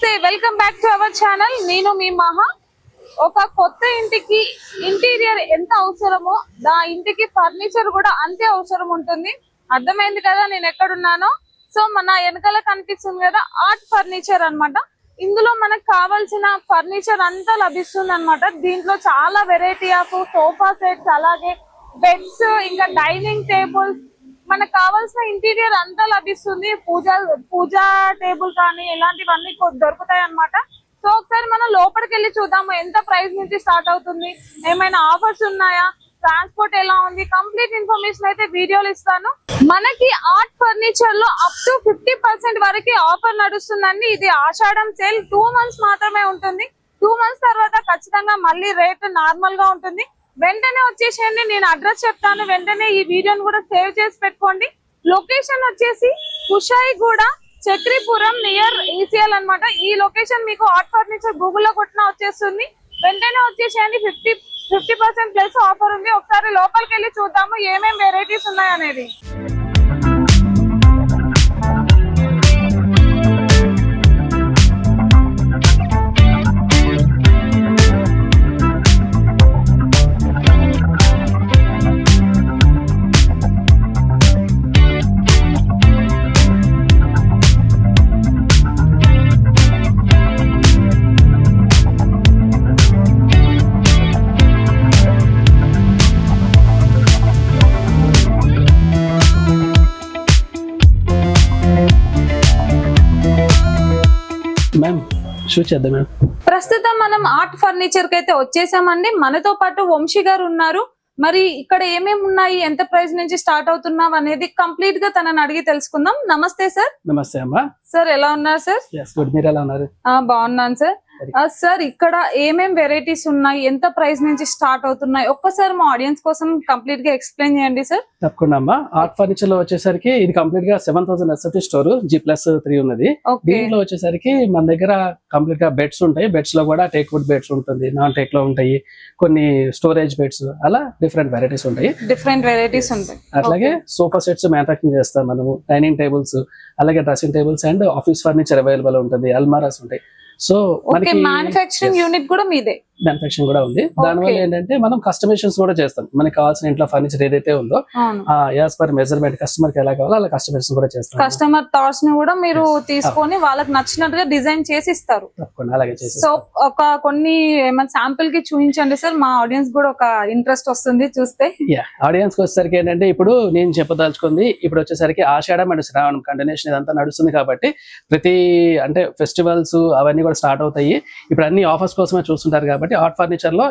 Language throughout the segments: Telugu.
నమస్తే welcome back to our channel నేను మీ మహా ఒక కొత్త ఇంటికి ఇంటీరియర్ ఎంత అవసరమో దా ఇంటికి ఫర్నిచర్ కూడా అంతే అవసరం ఉంటుంది అర్థమైంది కదా నేను ఎక్కడ ఉన్నానో సో మన వెనకాల కనిపిస్తుంది కదా ఆర్ట్ ఫర్నిచర్ అన్నమాట ఇందులో మనకు కావాల్సిన ఫర్నిచర్ అంతా లభిస్తుంది అన్నమాట దీంట్లో చాలా వెరైటీ ఆఫ్ సోఫా సెట్స్ అలాగే బెడ్స్ ఇంకా డైనింగ్ టేబుల్స్ మనకు కావాల్సిన ఇంటీరియర్ అంతా లభిస్తుంది పూజా టేబుల్ కానీ ఇలాంటివన్నీ దొరుకుతాయి అన్నమాట సో ఒకసారి మనం లోపలికి వెళ్ళి చూద్దాము ఎంత ప్రైస్ నుంచి స్టార్ట్ అవుతుంది ఏమైనా ఆఫర్స్ ఉన్నాయా ట్రాన్స్పోర్ట్ ఎలా ఉంది కంప్లీట్ ఇన్ఫర్మేషన్ అయితే వీడియోలు ఇస్తాను మనకి ఆర్ట్ ఫర్నిచర్ లో అప్ టు 50% వరకు ఆఫర్ నడుస్తుందండి ఇది ఆషాఢం సేల్ 2 months మాత్రమే ఉంటుంది 2 months తర్వాత ఖచ్చితంగా మళ్ళీ రేట్ నార్మల్ గా ఉంటుంది వెంటనే వచ్చేసేయండి నేను అడ్రస్ చెప్తాను వెంటనే ఈ వీడియోని కూడా సేవ్ చేసి పెట్టుకోండి లొకేషన్ వచ్చేసి కుషాయిగూడ చక్రీపురం నియర్ ఈసీఎల్ అన్నమాట ఈ లొకేషన్ మీకు ఆర్ట్ ఫర్నిచర్ గూగుల్లో కొట్టినా వచ్చేస్తుంది వెంటనే వచ్చేసేయండి 50% ప్లస్ ఆఫర్ ఉంది ఒకసారి లోపలికి వెళ్ళి చూద్దాము ఏమేమి వెరైటీస్ ఉన్నాయనేది ప్రస్తుతం మనం ఆర్ట్ ఫర్నిచర్ కి అయితే వచ్చేసామండి మనతో పాటు వంశీ గారు ఉన్నారు మరి ఇక్కడ ఏమేమి ఉన్నాయి ఎంత ప్రైస్ నుంచి స్టార్ట్ అవుతున్నాం అనేది కంప్లీట్ గా తనని అడిగి తెలుసుకుందాం నమస్తే సార్ నమస్తే అమ్మా సార్ ఎలా ఉన్నారు సార్ మీరు ఎలా ఉన్నారు బాగున్నాను సార్ సార్ ఇక్కడ ఏమేం వెరైటీస్ ఉన్నాయి ఎంత ప్రైస్ నుంచి స్టార్ట్ అవుతున్నాయి ఒక్కసారి మా ఆడియన్స్ కోసం కంప్లీట్ గా ఎక్స్ప్లెయిన్ చేయండి సార్ తప్పకుండా అమ్మా ఆర్ట్ ఫర్నిచర్ లో వచ్చేసరికి ఇది కంప్లీట్ గా 7000 ఎస్ఎఫ్టీ స్టోర్ G+3 ఉన్నది దీంట్లో వచ్చేసరికి మన దగ్గర కంప్లీట్ గా బెడ్స్ ఉంటాయి బెడ్స్ లో కూడా టేక్ వుడ్ బెడ్స్ ఉంటుంది నాన్ టేక్ లో ఉంటాయి కొన్ని స్టోరేజ్ బెడ్స్ అలా డిఫరెంట్ వెరైటీస్ ఉంటాయి అట్లాగే సోఫా సెట్స్ మ్యానుఫ్యాక్చరింగ్ చేస్తాం మనము డైనింగ్ టేబుల్స్ అలాగే dressing tables and office furniture available ఉంటుంది అల్మారాస్ ఉంటాయి సో మ్యానుఫ్యాక్చరింగ్ యూనిట్ కూడా మీదే మ్యానుఫ్యాక్చరింగ్ కూడా ఉంది దానివల్ల ఏంటంటే మనం కస్టమైజేషన్స్ కూడా చేస్తాం మనకి కావాల్సిన ఇంట్లో ఫర్నిచర్ ఏదైతే ఉందో యాజ్ పర్ మెజర్మెంట్ కస్టమర్ కి ఎలా కావాలో అలా కస్టమైజేషన్ కూడా చేస్తాం కస్టమర్ థాట్స్ ని కూడా మీరు తీసుకొని వాళ్ళకి నచ్చినట్టుగా డిజైన్ చేసి ఇస్తారు తప్పకుండా అలాగే చేసి సో ఒక కొన్ని ఏమైనా శాంపుల్ కి చూపించండి సార్ మా ఆడియన్స్ కూడా ఒక ఇంట్రెస్ట్ వస్తుంది చూస్తే ఆడియన్స్ కి వచ్చేసరికి ఏంటంటే ఇప్పుడు నేను చెప్పదలుచుకుంది ఇప్పుడు వచ్చేసరికి ఆషాఢం అండ్ శ్రావణం కంటిన్యూషన్ ఇదంతా నడుస్తుంది కాబట్టి ప్రతి అంటే ఫెస్టివల్స్ అవన్నీ కూడా స్టార్ట్ అవుతాయి ఇప్పుడు అన్ని ఆఫర్స్ కోసమే చూస్తుంటారు కాబట్టి ఆర్ట్ ఫర్నిచర్ లో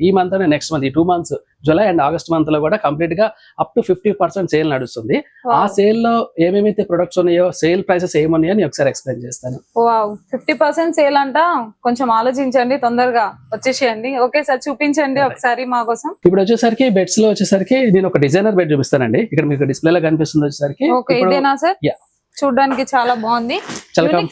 ఈ మంత్ నెక్స్ట్ మంత్ ఈ 2 months July and August month లో కూడా కంప్లీట్ గా అప్ టు 50% సేల్ నడుస్తుంది ఆ సేల్ లో ఏమేమైతే ప్రొడక్ట్స్ ఉన్నాయో సేల్ ప్రైసెస్ ఏమున్నాయో నేను ఒకసారి ఎక్స్ప్లెయిన్ చేస్తాను 50% సేల్ అంట కొంచెం ఆలోచించండి తొందరగా వచ్చేసేయండి ఓకే సార్ చూపించండి ఒకసారి మా కోసం ఇప్పుడు వచ్చేసరికి బెడ్స్ లో వచ్చేసరికి నేను ఒక డిజైనర్ బెడ్ చూపిస్తానండి ఇక్కడ మీకు డిస్ప్లే లో కనిపిస్తుంది వచ్చేసరికి ఇదేనా సార్ చూడడానికి చాలా బాగుంది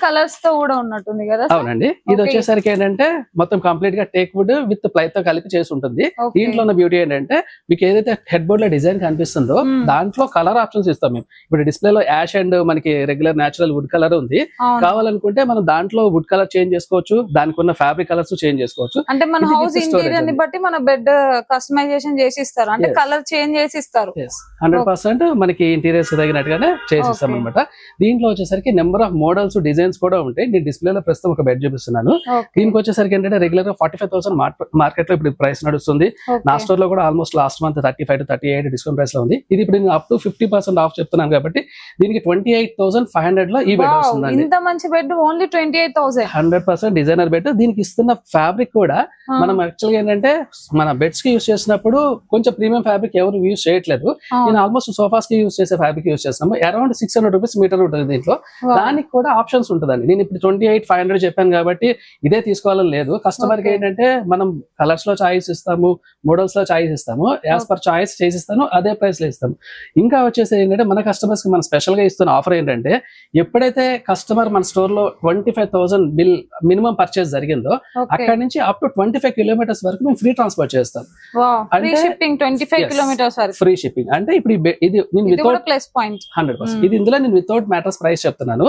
కలర్స్ తో కూడా ఉన్నట్టుంది కదా అవునండి ఇది వచ్చేసరికి ఏంటంటే మొత్తం కంప్లీట్ గా టేక్ వుడ్ విత్ ప్లై తో కలిపి చేసి ఉంటుంది దీంట్లో ఉన్న బ్యూటీ ఏంటంటే మీకు ఏదైతే హెడ్ బోర్డ్ లో డిజైన్ కనిపిస్తుందో దాంట్లో కలర్ ఆప్షన్స్ ఇస్తాం మేము ఇప్పుడు డిస్ప్లే లో యాష్ అండ్ మనకి రెగ్యులర్ నేచురల్ వుడ్ కలర్ ఉంది కావాలనుకుంటే మనం దాంట్లో వుడ్ కలర్ చేంజ్ చేసుకోవచ్చు దానికి ఉన్న ఫ్యాబ్రిక్ కలర్స్ చేంజ్ చేసుకోవచ్చు అంటే మన హౌస్ ఇంటీరియర్ ని బట్టి మన బెడ్ కస్టమైజేషన్ చేసి ఇస్తారు అంటే కలర్ చేంజ్ చేసి ఇస్తారు 100% మనకి ఇంటీరియర్స్ తగినట్టుగానే చేసి ఇస్తాం అనమాట దీంట్లో వచ్చేసరికి నెంబర్ ఆఫ్ మోడల్స్ డిజైన్స్ కూడా ఉంటాయి నేను డిస్ప్లేలో ప్రస్తుతం ఒక బెడ్ చూపిస్తున్నాను దీనికి వచ్చేసరికి ఏంటంటే రెగ్యులర్ గా 45,000 మార్కెట్ లో ఇప్పుడు ప్రైస్ నడుస్తుంది నా స్టోర్ లో కూడా almost last month 35 to 38 discount price లో ఉంది ఇది ఇప్పుడు నేను అప్ టు 50% ఆఫ్ చెప్తున్నాను కాబట్టి దీనికి 28,500 లో ఈ బెడ్ వస్తుందండి ఇంత మంచి బెడ్ ఓన్లీ 28,000 100% డిజైనర్ బెడ్ దీనికి ఇస్తున్న ఫ్యాబ్రిక్ కూడా మనం యాక్చువల్గా ఏంటంటే మన బెడ్స్ కి యూస్ చేసినప్పుడు కొంచెం ప్రీమియం ఫ్యాబ్రిక్ ఎవరు యూస్ చేయట్లేదు నేను ఆల్మోస్ట్ సోఫాస్ కి యూస్ చేసే ఫ్యాబ్రిక్ యూస్ చేస్తాము అరౌండ్ 600 రూపీస్ మీటర్ ఉంటుంది దీంట్లో దానికి కూడా ఆప్షన్స్ ఉంటుందండి నేను ఇప్పుడు 28,500 చెప్పాను కాబట్టి ఇదే తీసుకోవాలని లేదు కస్టమర్ కి ఏంటంటే మనం కలర్స్ లో చాయిస్ ఇస్తాము మోడల్స్ లో చాయిస్ ఇస్తాము యాజ్ పర్ చాయిస్ చేసిస్తాను అదే ప్రైస్ లో ఇస్తాము ఇంకా వచ్చేసి ఏంటంటే మన కస్టమర్స్ కి మనం స్పెషల్ గా ఇస్తున్న ఆఫర్ ఏంటంటే ఎప్పుడైతే కస్టమర్ మన స్టోర్ లో 25,000 బిల్ మినిమం పర్చేస్ జరిగిందో అక్కడ నుంచి అప్ టు 25 కిలోమీటర్స్ వరకు మేము ఫ్రీ ట్రాన్స్పోర్ట్ చేస్తాం free shipping 25 kilometres free shipping అంటే ఇప్పుడు ఇది నేను వితౌట్ ప్లస్ పాయింట్ 100% ఇది ఇందులో నేను వితౌట్ మ్యాట్రస్ ప్రైస్ చెప్తున్నాను.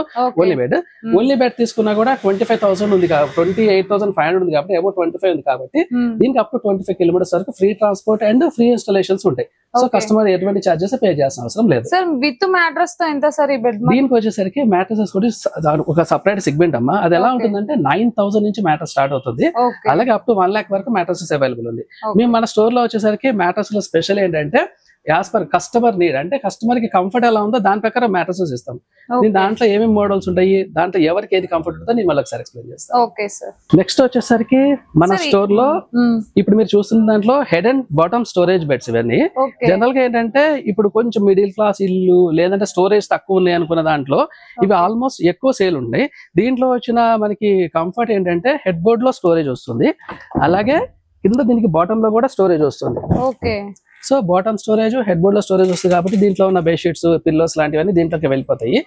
ఓన్లీ బెడ్ తీసుకున్నా కూడా 25,000 ఉంది, 28,500 ఉంది కాబట్టి అబౌట్ 25 ఉంది కాబట్టి దీనికి అప్ టు 25 కిలోమీటర్స్ వరకు free transport and free installations ఉంటాయి. సో కస్టమర్ ఎటువంటి చార్జెస్ పే చేయాల్సిన అవసరం లేదు. సార్ విత్ మ్యాట్రస్ తో ఎంత సార్ ఈ బెడ్? దీనికి వచ్చేసరికి మ్యాట్రసెస్ కూడా ఒక సపరేట్ సెగ్మెంట్ అమ్మా. అది ఎలా ఉంటుందంటే 9,000 నుంచి మ్యాట్రస్ స్టార్ట్ అవుతుంది. అలాగే అప్ టు 1 lakh వరకు మ్యాట్రసెస్ అవైలబుల్ ఉంది. మేము మన స్టోర్ లో వచ్చేసరికి మ్యాట్రస్ లో స్పెషల్ ఏంటంటే యాజ్ పర్ కస్టమర్ నీడ్, అంటే కస్టమర్ కి కంఫర్ట్ ఎలా ఉందో దాని ప్రకారం మ్యాట్రసెస్ ఇస్తాం. దాంట్లో ఏమేమి మోడల్స్ ఉంటాయి, దాంట్లో ఎవరికి ఏది కంఫర్ట్ ఉంటుందో నేను మళ్ళీ ఒకసారి ఎక్స్ప్లెయిన్ చేస్తాను. నెక్స్ట్ వచ్చేసరికి మన స్టోర్ లో ఇప్పుడు మీరు చూస్తున్న దాంట్లో head and bottom storage beds ఇవన్నీ. జనరల్ గా ఏంటంటే ఇప్పుడు కొంచెం మిడిల్ క్లాస్ ఇల్లు లేదంటే స్టోరేజ్ తక్కువ ఉన్నాయి అనుకున్న దాంట్లో ఇవి ఆల్మోస్ట్ ఎక్కువ సేల్ ఉన్నాయి. దీంట్లో వచ్చిన మనకి కంఫర్ట్ ఏంటంటే హెడ్ బోర్డ్ లో స్టోరేజ్ వస్తుంది, అలాగే కింద దీనికి బాటమ్ లో కూడా స్టోరేజ్ వస్తుంది. So bottom storage head board లో స్టోరేజ్ వస్తుంది కాబట్టి దీంట్లో ఉన్న బెడ్షీట్స్ పిల్లోస్ లాంటివన్నీ దీంట్లోకి వెళ్ళిపోతాయి.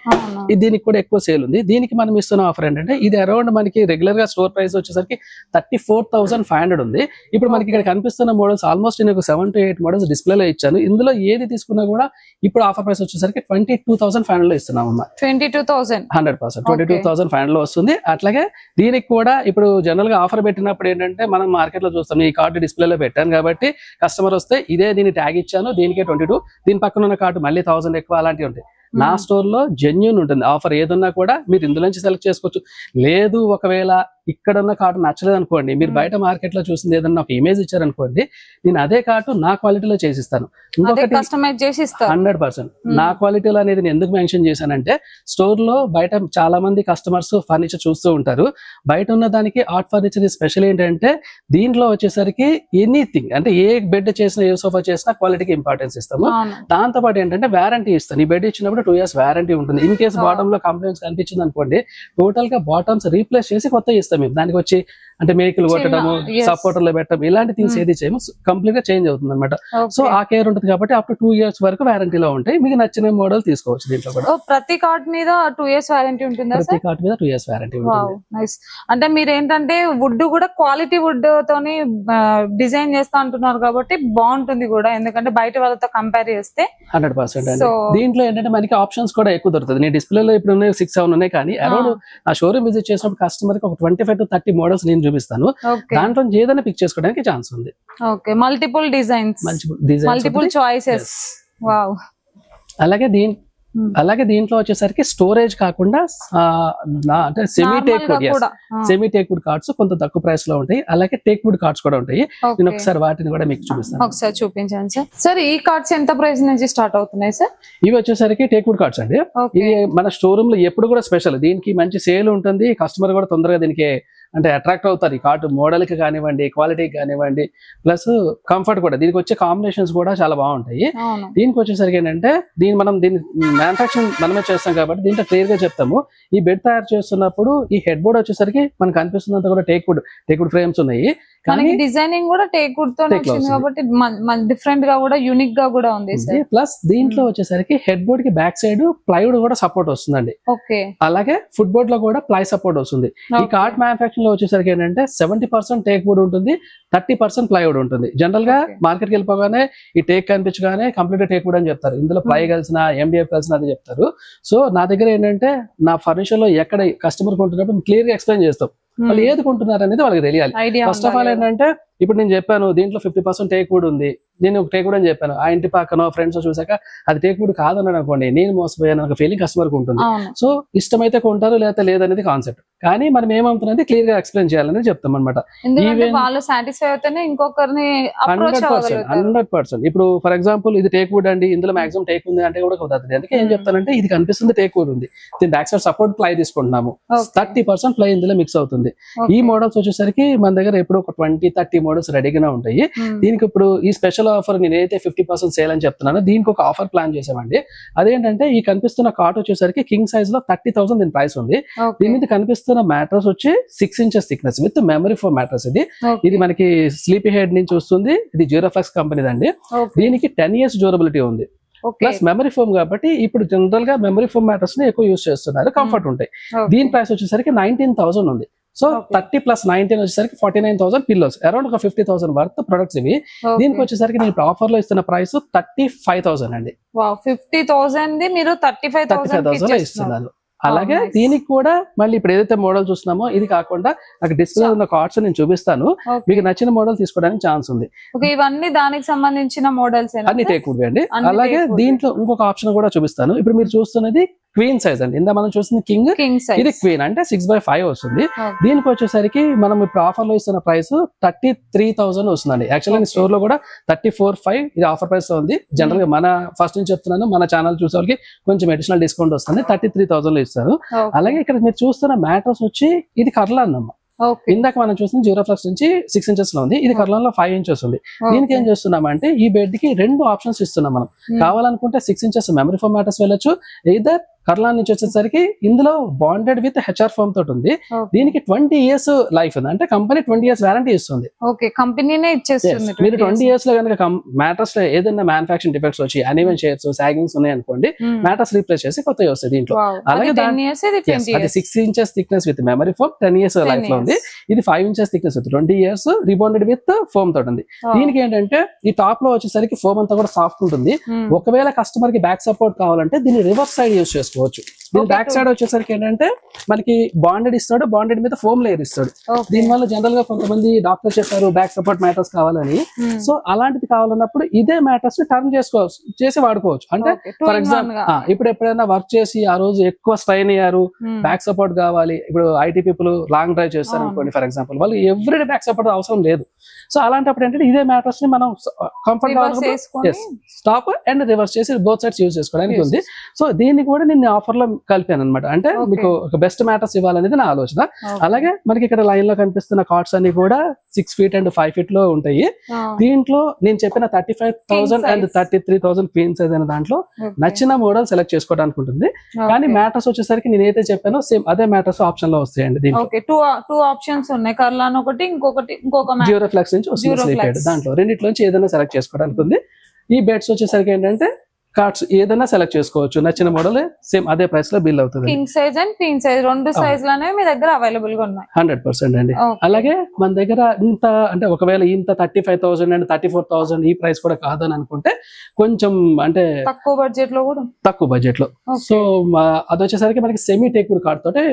దీనికి కూడా ఎక్కువ సేల్ ఉంది. దీనికి మనం ఇస్తున్న ఆఫర్ ఏంటంటే ఇది అరౌండ్ మనకి రెగ్యులర్ గా స్టోర్ ప్రైస్ వచ్చేసరికి 34,500 ఉంది. ఇప్పుడు మనకి ఇక్కడ కనిపిస్తున్న మోడల్స్ ఆల్మోస్ట్ నేను 7 to 8 మోడల్స్ డిస్ప్లేలో ఇచ్చాను. ఇందులో ఏది తీసుకున్నా కూడా ఇప్పుడు ఆఫర్ ప్రైస్ వచ్చేసరికి 22,500 లో ఇస్తున్నాం అమ్మా. 100% 22,500 లో వస్తుంది. అట్లాగే దీనికి కూడా ఇప్పుడు జనరల్ గా ఆఫర్ పెట్టినప్పుడు ఏంటంటే మనం మార్కెట్ లో చూస్తాం, ఈ కార్డు డిస్ప్లేలో పెట్టాను కాబట్టి కస్టమర్ వస్తే ఇదే ట్యాగ్ ఇచ్చాను, దీనికే 22, దీని పక్కన ఉన్న కార్డు మళ్ళీ 1000 ఎక్కువ అలాంటివి ఉంటాయి. నా స్టోర్ లో జెన్యూన్ ఉంటుంది. ఆఫర్ ఏదన్నా కూడా మీరు ఇందులో నుంచి సెలెక్ట్ చేసుకోవచ్చు. లేదు ఒకవేళ ఇక్కడ ఉన్న కార్డు నచ్చలేదు అనుకోండి, మీరు బయట మార్కెట్ లో చూసింది ఏదన్నా ఒక ఇమేజ్ ఇచ్చారనుకోండి, నేను అదే కార్డు నా క్వాలిటీలో చేసిస్తాను. ఇంకొకటి 100% నా క్వాలిటీలో అనేది నేను ఎందుకు మెన్షన్ చేశానంటే స్టోర్ లో బయట చాలా మంది కస్టమర్స్ ఫర్నిచర్ చూస్తూ ఉంటారు. బయట ఉన్న దానికి ఆర్ట్ ఫర్నిచర్ స్పెషల్ ఏంటంటే దీంట్లో వచ్చేసరికి ఎనీథింగ్ అంటే ఏ బెడ్ చేసినా ఏ సోఫా చేసినా క్వాలిటీకి ఇంపార్టెన్స్ ఇస్తాము. దాంతో పాటు ఏంటంటే వారంటీ ఇస్తాను. ఈ బెడ్ ఇచ్చినప్పుడు 2 years వారంటీ ఉంటుంది. ఇన్ కేసు బాటమ్ లో కంప్లైంట్స్ కనిపించింది అనుకోండి, టోటల్ గా బాటమ్స్ రీప్లేస్ చేసి కొత్త ఇస్తాం. దానికి వచ్చి అంటే మేకులు కొట్టడము, సపోర్టర్లు పెట్టడం ఇలాంటి థింగ్స్ ఏది చేయము, కంప్లీట్ గా చేంజ్ అవుతుంది అనమాట. సో ఆ కేర్ ఉంటుంది కాబట్టి అప్ టు 2 years వరకు వారంటీలో ఉంటాయి. మీకు నచ్చిన మోడల్ తీసుకోవచ్చు. దీంట్లో కూడా ప్రతి కార్డ్ మీద 2 years వారంటీ ఉంటుంది. ప్రతి కార్డ్ మీద 2 years వారంటీ ఉంటుంది. అంటే మీరు ఏంటంటే వుడ్ కూడా క్వాలిటీ వుడ్ తోని డిజైన్ చేస్తా అంటున్నారు కాబట్టి బాగుంటుంది కూడా, ఎందుకంటే బయట వాళ్ళతో కంపేర్ చేస్తే 100% అండి. దీంట్లో ఏంటంటే మనకి ఆప్షన్స్ కూడా ఎక్కువ దొరుకుతుంది. నేను డిస్ప్లేలో ఇప్పుడు ఉన్నాయి 6-7 ఉన్నాయి, కానీ అరౌండ్ ఆ షోరూమ్ విజిట్ చేసినప్పుడు కస్టమర్ కి ఒక 25 to 30 మోడల్స్ నేను చూపిస్తాను. దాంట్లో ఏదైనా పిక్ చేసుకోవడానికి ఛాన్స్ ఉంది. Multiple designs, multiple choices. అలాగే దీంట్లో వచ్చేసరికి స్టోరేజ్ కాకుండా అంటే సెమీ టేక్ వుడ్ కార్డ్స్ కొంత తక్కువ ప్రైస్ లో ఉంటాయి. అలాగే టేక్ వుడ్ కార్డ్స్ కూడా ఉంటాయి. నేను ఒకసారి వాటిని కూడా మీకు చూపిస్తాను. ఒకసారి చూపించండి సార్. సార్ ఈ కార్డ్స్ ఎంత ప్రైస్ నుంచి స్టార్ట్ అవుతున్నాయి సార్? ఇవి వచ్చేసరికి టేక్ వుడ్ కార్డ్స్ అండి. ఇది మన షోరూమ్ లో ఎప్పుడు కూడా స్పెషల్. దీనికి మంచి సేల్ ఉంటుంది. కస్టమర్ కూడా తొందరగా దీనికి అంటే అట్రాక్ట్ అవుతారు. ఈ కార్డు మోడల్ కి కానివ్వండి, క్వాలిటీకి కానివ్వండి, ప్లస్ కంఫర్ట్ కూడా. దీనికి వచ్చే కాంబినేషన్స్ కూడా చాలా బాగుంటాయి. దీనికి వచ్చేసరికి ఏంటంటే దీని మ్యానుఫాక్చరింగ్ మనమే చేస్తాం కాబట్టి దీంట్లో క్లియర్ గా చెప్తాము. ఈ బెడ్ తయారు చేస్తున్నప్పుడు ఈ హెడ్ బోర్డ్ వచ్చేసరికి మనకు కనిపిస్తున్నంత కూడా టేక్ వుడ్ ఫ్రేమ్స్ ఉన్నాయి. డిజైనింగ్ కూడా టేక్ వుడ్ తో వచ్చింది కాబట్టి డిఫరెంట్ గా కూడా యూనిక్ గా కూడా ఉంది. ప్లస్ దీంట్లో వచ్చేసరికి హెడ్ బోర్డ్ కి బ్యాక్ సైడ్ ప్లైవుడ్ కూడా సపోర్ట్ వస్తుందండి. అలాగే ఫుట్ బోర్డ్ లో కూడా ప్లై సపోర్ట్ వస్తుంది. ఈ కార్డ్ మ్యానుఫాక్చరింగ్ లో వచ్చేసరికి ఏంటంటే 70% టేక్ వుడ్ ఉంటుంది, 30% ప్లైవుడ్ ఉంటుంది. జనరల్ గా మార్కెట్ కి వెళ్ళిపోగానే ఈ టేక్ కనిపించగానే కంప్లీట్ టేక్ వుడ్ అని చెప్తారు. ఇందులో ప్లై కలిసిన MDF కలిసిన అది చెప్తారు. సో నా దగ్గర ఏంటంటే నా ఫర్నిచర్ లో ఎక్కడ కస్టమర్ కొంటున్నప్పుడు క్లియర్ గా ఎక్స్ప్లెయిన్ చేస్తాం. వాళ్ళు ఏది కొంటున్నారు అనేది వాళ్ళకి తెలియాలి. ఫస్ట్ ఆఫ్ ఆల్ ఏంటంటే ఇప్పుడు నేను చెప్పాను దీంట్లో 50% టేక్ వుడ్ ఉంది, నేను టేక్ వుడ్ అని చెప్పాను. ఆ ఇంటి పక్కన ఫ్రెండ్స్ చూసాక అది టేక్ వుడ్ కాదన్నాడు అనుకోండి, నేను మోసపోయాను ఒక ఫీలింగ్ కస్టమర్ కు ఉంటుంది. సో ఇష్టమైతే కొంటారు లేదా లేదనేది కాన్సెప్ట్. కానీ మనం ఏమవుతున్నది క్లియర్ గా ఎక్స్ప్లెయిన్ చేయాలని చెప్తాం అనమాట. 100%. ఇప్పుడు ఫర్ ఎగ్జాంపుల్ ఇది టేక్ వుడ్ అండి, ఇందులో మాక్సిమం టేక్ ఉంది అంటే కూడా కుదరదు. అందుకే ఏం చెప్తానంటే ఇది కనిపిస్తుంది టేక్ వుడ్ ఉంది, దీని బ్యాక్ సైడ్ సపోర్ట్ ప్లై తీసుకుంటున్నాము, 30% ప్లై ఇందులో మిక్స్ అవుతుంది. ఈ మోడల్స్ వచ్చేసరికి మన దగ్గర ఎప్పుడు ఒక 20-30 మోడల్స్ రెడీగానే ఉంటాయి. దీనికి ఇప్పుడు ఈ స్పెషల్ ఆఫర్ నేనైతే 50% సేల్ అని చెప్తున్నాను. దీనికి ఒక ఆఫర్ ప్లాన్ చేసామండి. అదేంటంటే ఈ కనిపిస్తున్న కాట్ వచ్చేసరికి కింగ్ సైజ్ లో 30,000 దీని ప్రైస్ ఉంది. దీని మీద కనిపిస్తున్న మ్యాట్రస్ వచ్చి 6 inches thickness with memory foam mattress. ఇది మనకి స్లీపీ హెడ్ నుంచి వస్తుంది. ఇది జీరోఫ్లెక్స్ కంపెనీదండి. దీనికి 10 years డ్యూరబిలిటీ ఉంది. ప్లస్ మెమరీ ఫోమ్ కాబట్టి ఇప్పుడు జనరల్ గా మెమరీ ఫోమ్ మ్యాట్రస్ ని ఎక్కువ యూజ్ చేస్తున్నారు, కంఫర్ట్ ఉంటాయి. దీని ప్రైస్ వచ్చేసరికి 19,000 ఉంది. సో 30 + 19 వచ్చేసరికి 49,000 పిల్లోస్, అరౌండ్ ఒక 50,000 వర్త్ ప్రొడక్ట్స్ ఇవి. దీనికి వచ్చేసరికి నేను ఆఫర్ లో ఇస్తున్న ప్రైస్ 35,000 అండి. 50,000 మీరు 35,000 ఇస్తున్నాను. అలాగే దీనికి కూడా మళ్ళీ ఇప్పుడు ఏదైతే మోడల్ చూస్తున్నామో ఇది కాకుండా నాకు డిస్ప్లే ఉన్న కార్డ్స్ నేను చూపిస్తాను, మీకు నచ్చిన మోడల్ తీసుకోవడానికి ఛాన్స్ ఉంది. ఇవన్నీ దానికి సంబంధించిన మోడల్స్ అన్ని టేక్వుడ్ అండి. అలాగే దీంట్లో ఇంకొక ఆప్షన్ కూడా చూపిస్తాను. ఇప్పుడు మీరు చూస్తున్నది క్వీన్ సైజ్ అండి. ఇందా మనం చూస్తుంది కింగ్, ఇది క్వీన్ అంటే 6/5 వస్తుంది. దీనికి వచ్చేసరికి మనం ఇప్పుడు ఆఫర్ లో ఇస్తున్న ప్రైస్ 33,000 వస్తుందండి. యాక్చువల్లీ స్టోర్ లో కూడా 34,500 ఇది ఆఫర్ ప్రైస్ లో ఉంది. జనరల్ గా మన ఫస్ట్ నుంచి చెప్తున్నాను, మన ఛానల్ చూసే వాళ్ళకి కొంచెం అడిషనల్ డిస్కౌంట్ వస్తుంది, 33,000 లో ఇస్తారు. అలాగే ఇక్కడ మీరు చూస్తున్న మ్యాట్రస్ వచ్చి ఇది కర్లాన్ అమ్మ. ఇందాక మనం చూసిన జీరోఫ్లక్స్ నుంచి 6 ఇంచెస్ లో ఉంది, ఇది కర్లాన్ లో 5 ఇంచెస్ ఉంది. దీనికి ఏం చేస్తున్నామంటే ఈ బెడ్ కి 2 ఆప్షన్స్ ఇస్తున్నాం మనం. కావాలనుకుంటే 6 ఇంచెస్ మెమరీ ఫోమ్ మ్యాట్రస్ వెళ్ళొచ్చు, ఎయిదర్ కర్లాన్ నుంచి వచ్చేసరికి ఇందులో బాండెడ్ విత్ హెచ్ఆర్ ఫోమ్ తోటి ఉంది. దీనికి 20 years లైఫ్ ఉంది, అంటే కంపెనీ 20 years వారంటీ ఇస్తుంది. కంపెనీనే ఇచ్చేస్తుంది. మీరు 20 years లో కనుక మ్యాట్రస్ లో ఏదైనా మ్యానుఫాక్చరింగ్ డిఫెక్ట్స్ వచ్చి అన్ఈవెన్ షేప్స్ సాగింగ్స్ ఉన్నాయి అనుకోండి, మ్యాట్రస్ రీప్లేస్ చేసి కొత్తవి వస్తాయి దీంట్లో. అలాగే అది 6 inches thickness with memory foam 10 years life లో ఉంది. ఇది 5 inches thickness with 20 years rebonded with foam తోటి ఉంది. దీనికి ఏంటంటే ఈ టాప్ లో వచ్చేసరికి ఫోమ్ అంతా కూడా సాఫ్ట్ ఉంటుంది. ఒకవేళ కస్టమర్ కి బ్యాక్ సపోర్ట్ కావాలంటే దీన్ని రివర్స్ సైడ్ యూస్ చేసుకోవచ్చు. దీని బ్యాక్ సైడ్ వచ్చేసరికి ఏంటంటే మనకి బాండెడ్ ఇస్తాడు, బాండెడ్ మీద ఫోమ్ లేయర్ ఇస్తాడు. దీని వల్ల జనరల్ గా కొంతమంది డాక్టర్ చెప్పారు బ్యాక్ సపోర్ట్ మ్యాటర్స్ కావాలని, సో అలాంటిది కావాలన్నప్పుడు ఇదే మ్యాటర్స్ ని టర్న్ చేసి వాడుకోవచ్చు. అంటే ఫర్ ఎగ్జాంపుల్ ఇప్పుడు ఎప్పుడైనా వర్క్ చేసి ఆ రోజు ఎక్కువ స్ట్రైన్ అయ్యారు, బ్యాక్ సపోర్ట్ కావాలి, ఇప్పుడు ఐటీ పీపుల్ లాంగ్ డ్రైవ్ చేస్తారు అనుకోండి ఫర్ ఎగ్జాంపుల్, వాళ్ళు ఎవ్రీడే బ్యాక్ సపోర్ట్ అవసరం లేదు. సో అలాంటప్పుడు ఏంటంటే ఇదే మ్యాటర్స్ ని మనం కంఫర్ట్ స్టాప్ అండ్ రివర్స్ చేసి బోత్ సైడ్స్ యూజ్ చేసుకోవడానికి ఉంది. సో దీన్ని కూడా నేను ఆఫర్ లో కలిపాను అనమాట, అంటే మీకు ఒక బెస్ట్ మ్యాటర్స్ ఇవ్వాలనేది నా ఆలోచన. అలాగే మనకి ఇక్కడ లైన్ లో కనిపిస్తున్న కార్డ్స్ అన్ని కూడా 6 feet and 5 feet లో ఉంటాయి. దీంట్లో నేను చెప్పిన 35,000 and 33,000 క్వీన్ సైజ్ అనే దాంట్లో నచ్చిన మోడల్ సెలెక్ట్ చేసుకోవడానికి ఉంటుంది. కానీ మ్యాటర్స్ వచ్చేసరికి నేను ఏదైతే చెప్పానో సేమ్ అదే మ్యాటర్స్ ఆప్షన్ లో వస్తాయండి. దీంట్లో 2 ఆప్షన్స్ ఉన్నాయి, కర్లాన్ ఒకటి, ఇంకొక జీరోఫ్లెక్స్ నుంచి వస్తుంది. దాంట్లో రెండిట్లోంచి ఏదైనా సెలెక్ట్ చేసుకోవడానికి ఉంది. ఈ బెడ్స్ వచ్చేసరికి ఏంటంటే కార్డ్స్ ఏదైనా సెలెక్ట్ చేసుకోవచ్చు, నచ్చిన మోడల్ సేమ్ అదే ప్రైస్ లో బిల్ అవుతుంది. King size and queen size 2 సైజులు అనేవి మీ దగ్గర అవైలబుల్ గా ఉన్నాయి 100% అండి. అలాగే మన దగ్గర ఇంత అంటే ఒకవేళ ఇంత 35,000 అండ్ 34,000 ఈ ప్రైస్ కూడా కాదని అనుకుంటే కొంచెం అంటే తక్కువ బడ్జెట్ లో సో అది వచ్చేసరికి మనకి సెమీ టేక్వుడ్ కార్డ్ తోటే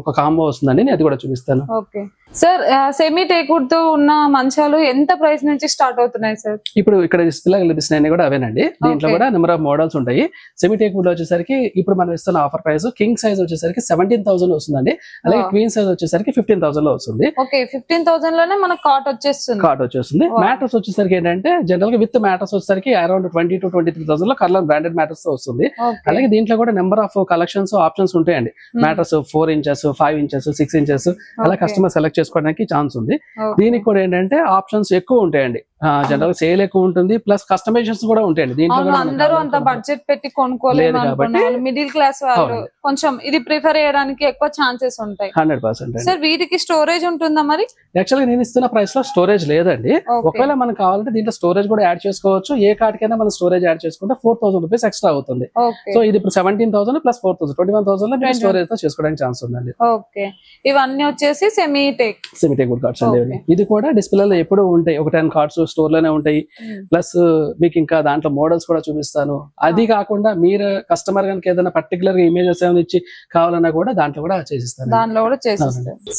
ఒక కాంబో వస్తుందండి, నేను అది కూడా చూపిస్తాను. ఓకే సార్, సెమీ టేక్వుడ్ తో ఉన్న మంచాలు ఎంత ప్రైస్ నుంచి స్టార్ట్ అవుతున్నాయి సార్? ఇప్పుడు ఇక్కడ డిస్ప్లే కనిపిస్తున్నాయి కూడా అవేనండి. దీంట్లో కూడా నెంబర్ ఆఫ్ మోడల్స్ ఉంటాయి. సెమీ టేక్వుడ్ వచ్చేసరికి ఇప్పుడు మనం ఇస్తున్న ఆఫర్ ప్రైస్ కింగ్ సైజ్ వచ్చేసరికి 17,000 వస్తుందండి. అలాగే క్వీన్ సైజ్ వచ్చేసరికి 15,000 లో వస్తుంది. 15,000 లోనే మనకు కార్డ్ వచ్చేస్తుంది. మ్యాటర్స్ వచ్చేసరికి ఏంటంటే జనరల్ గా విత్ మ్యాటర్స్ వచ్చేసరికి అరౌండ్ 20,000 to 23,000 లో కర్లాన్ బ్రాండెడ్ మ్యాటర్స్ తో వస్తుంది. అలాగే దీంట్లో కూడా నెంబర్ ఆఫ్ కలెక్షన్స్ ఆప్షన్స్ ఉంటాయండి. మ్యాటర్స్ 4 inches 5 inches 6 inches అలా కస్టమర్ సెలెక్ట్ చేసుకోవడానికి ఛాన్స్ ఉంది. దీనికి కూడా ఏంటంటే ఆప్షన్స్ ఎక్కువ ఉంటాయండి. జనరల్ సేల్ ఎక్కువ ఉంటుంది, ప్లస్ కస్టమైజేషన్స్ కూడా ఉంటాయండి. దీంట్లో అందరూ అంత బడ్జెట్ పెట్టి కొనుక్కోలేదు కాబట్టి మిడిల్ క్లాస్ వాళ్ళు కొంచెం ఇది ప్రిఫర్ చేయడానికి ఎక్కువ ఛాన్సెస్ ఉంటాయి. 100% సార్ వీటికి స్టోరేజ్ ఉంటుందా మరి? యాక్చువల్గా నేను ఇస్తున్న ప్రైస్ లో స్టోరేజ్ లేదండి. ఒకవేళ మనకు కావాలంటే దీంట్లో స్టోరేజ్ కూడా యాడ్ చేసుకోవచ్చు. ఏ కార్డ్ కైనా మనం స్టోరేజ్ యాడ్ చేసుకుంటే 4,000 రూపీస్ ఎక్స్ట్రా అవుతుంది. సో ఇది ఇప్పుడు 17,000 ప్లస్ 4,000 21,000 లో స్టోరేజ్ తో చేసుకోవడానికి ఛాన్స్ ఉందండి. ఓకే, ఇవన్నీ వచ్చేసి సెమీ టేక్వుడ్ కార్డ్స్ అండి. ఇది కూడా డిస్ప్లేలో ఎప్పుడు ఉంటాయి, ఒక 10 కార్డ్స్ స్టోర్ లోనే ఉంటాయి. ప్లస్ మీకు ఇంకా దాంట్లో మోడల్స్ కూడా చూపిస్తాను. అది కాకుండా మీరు కస్టమర్ కనుక ఏదైనా పర్టికులర్ గా ఇమేజెస్ ఏమైనా ఇచ్చి కావాలన్నా కూడా దాంట్లో కూడా చేసిస్తాను.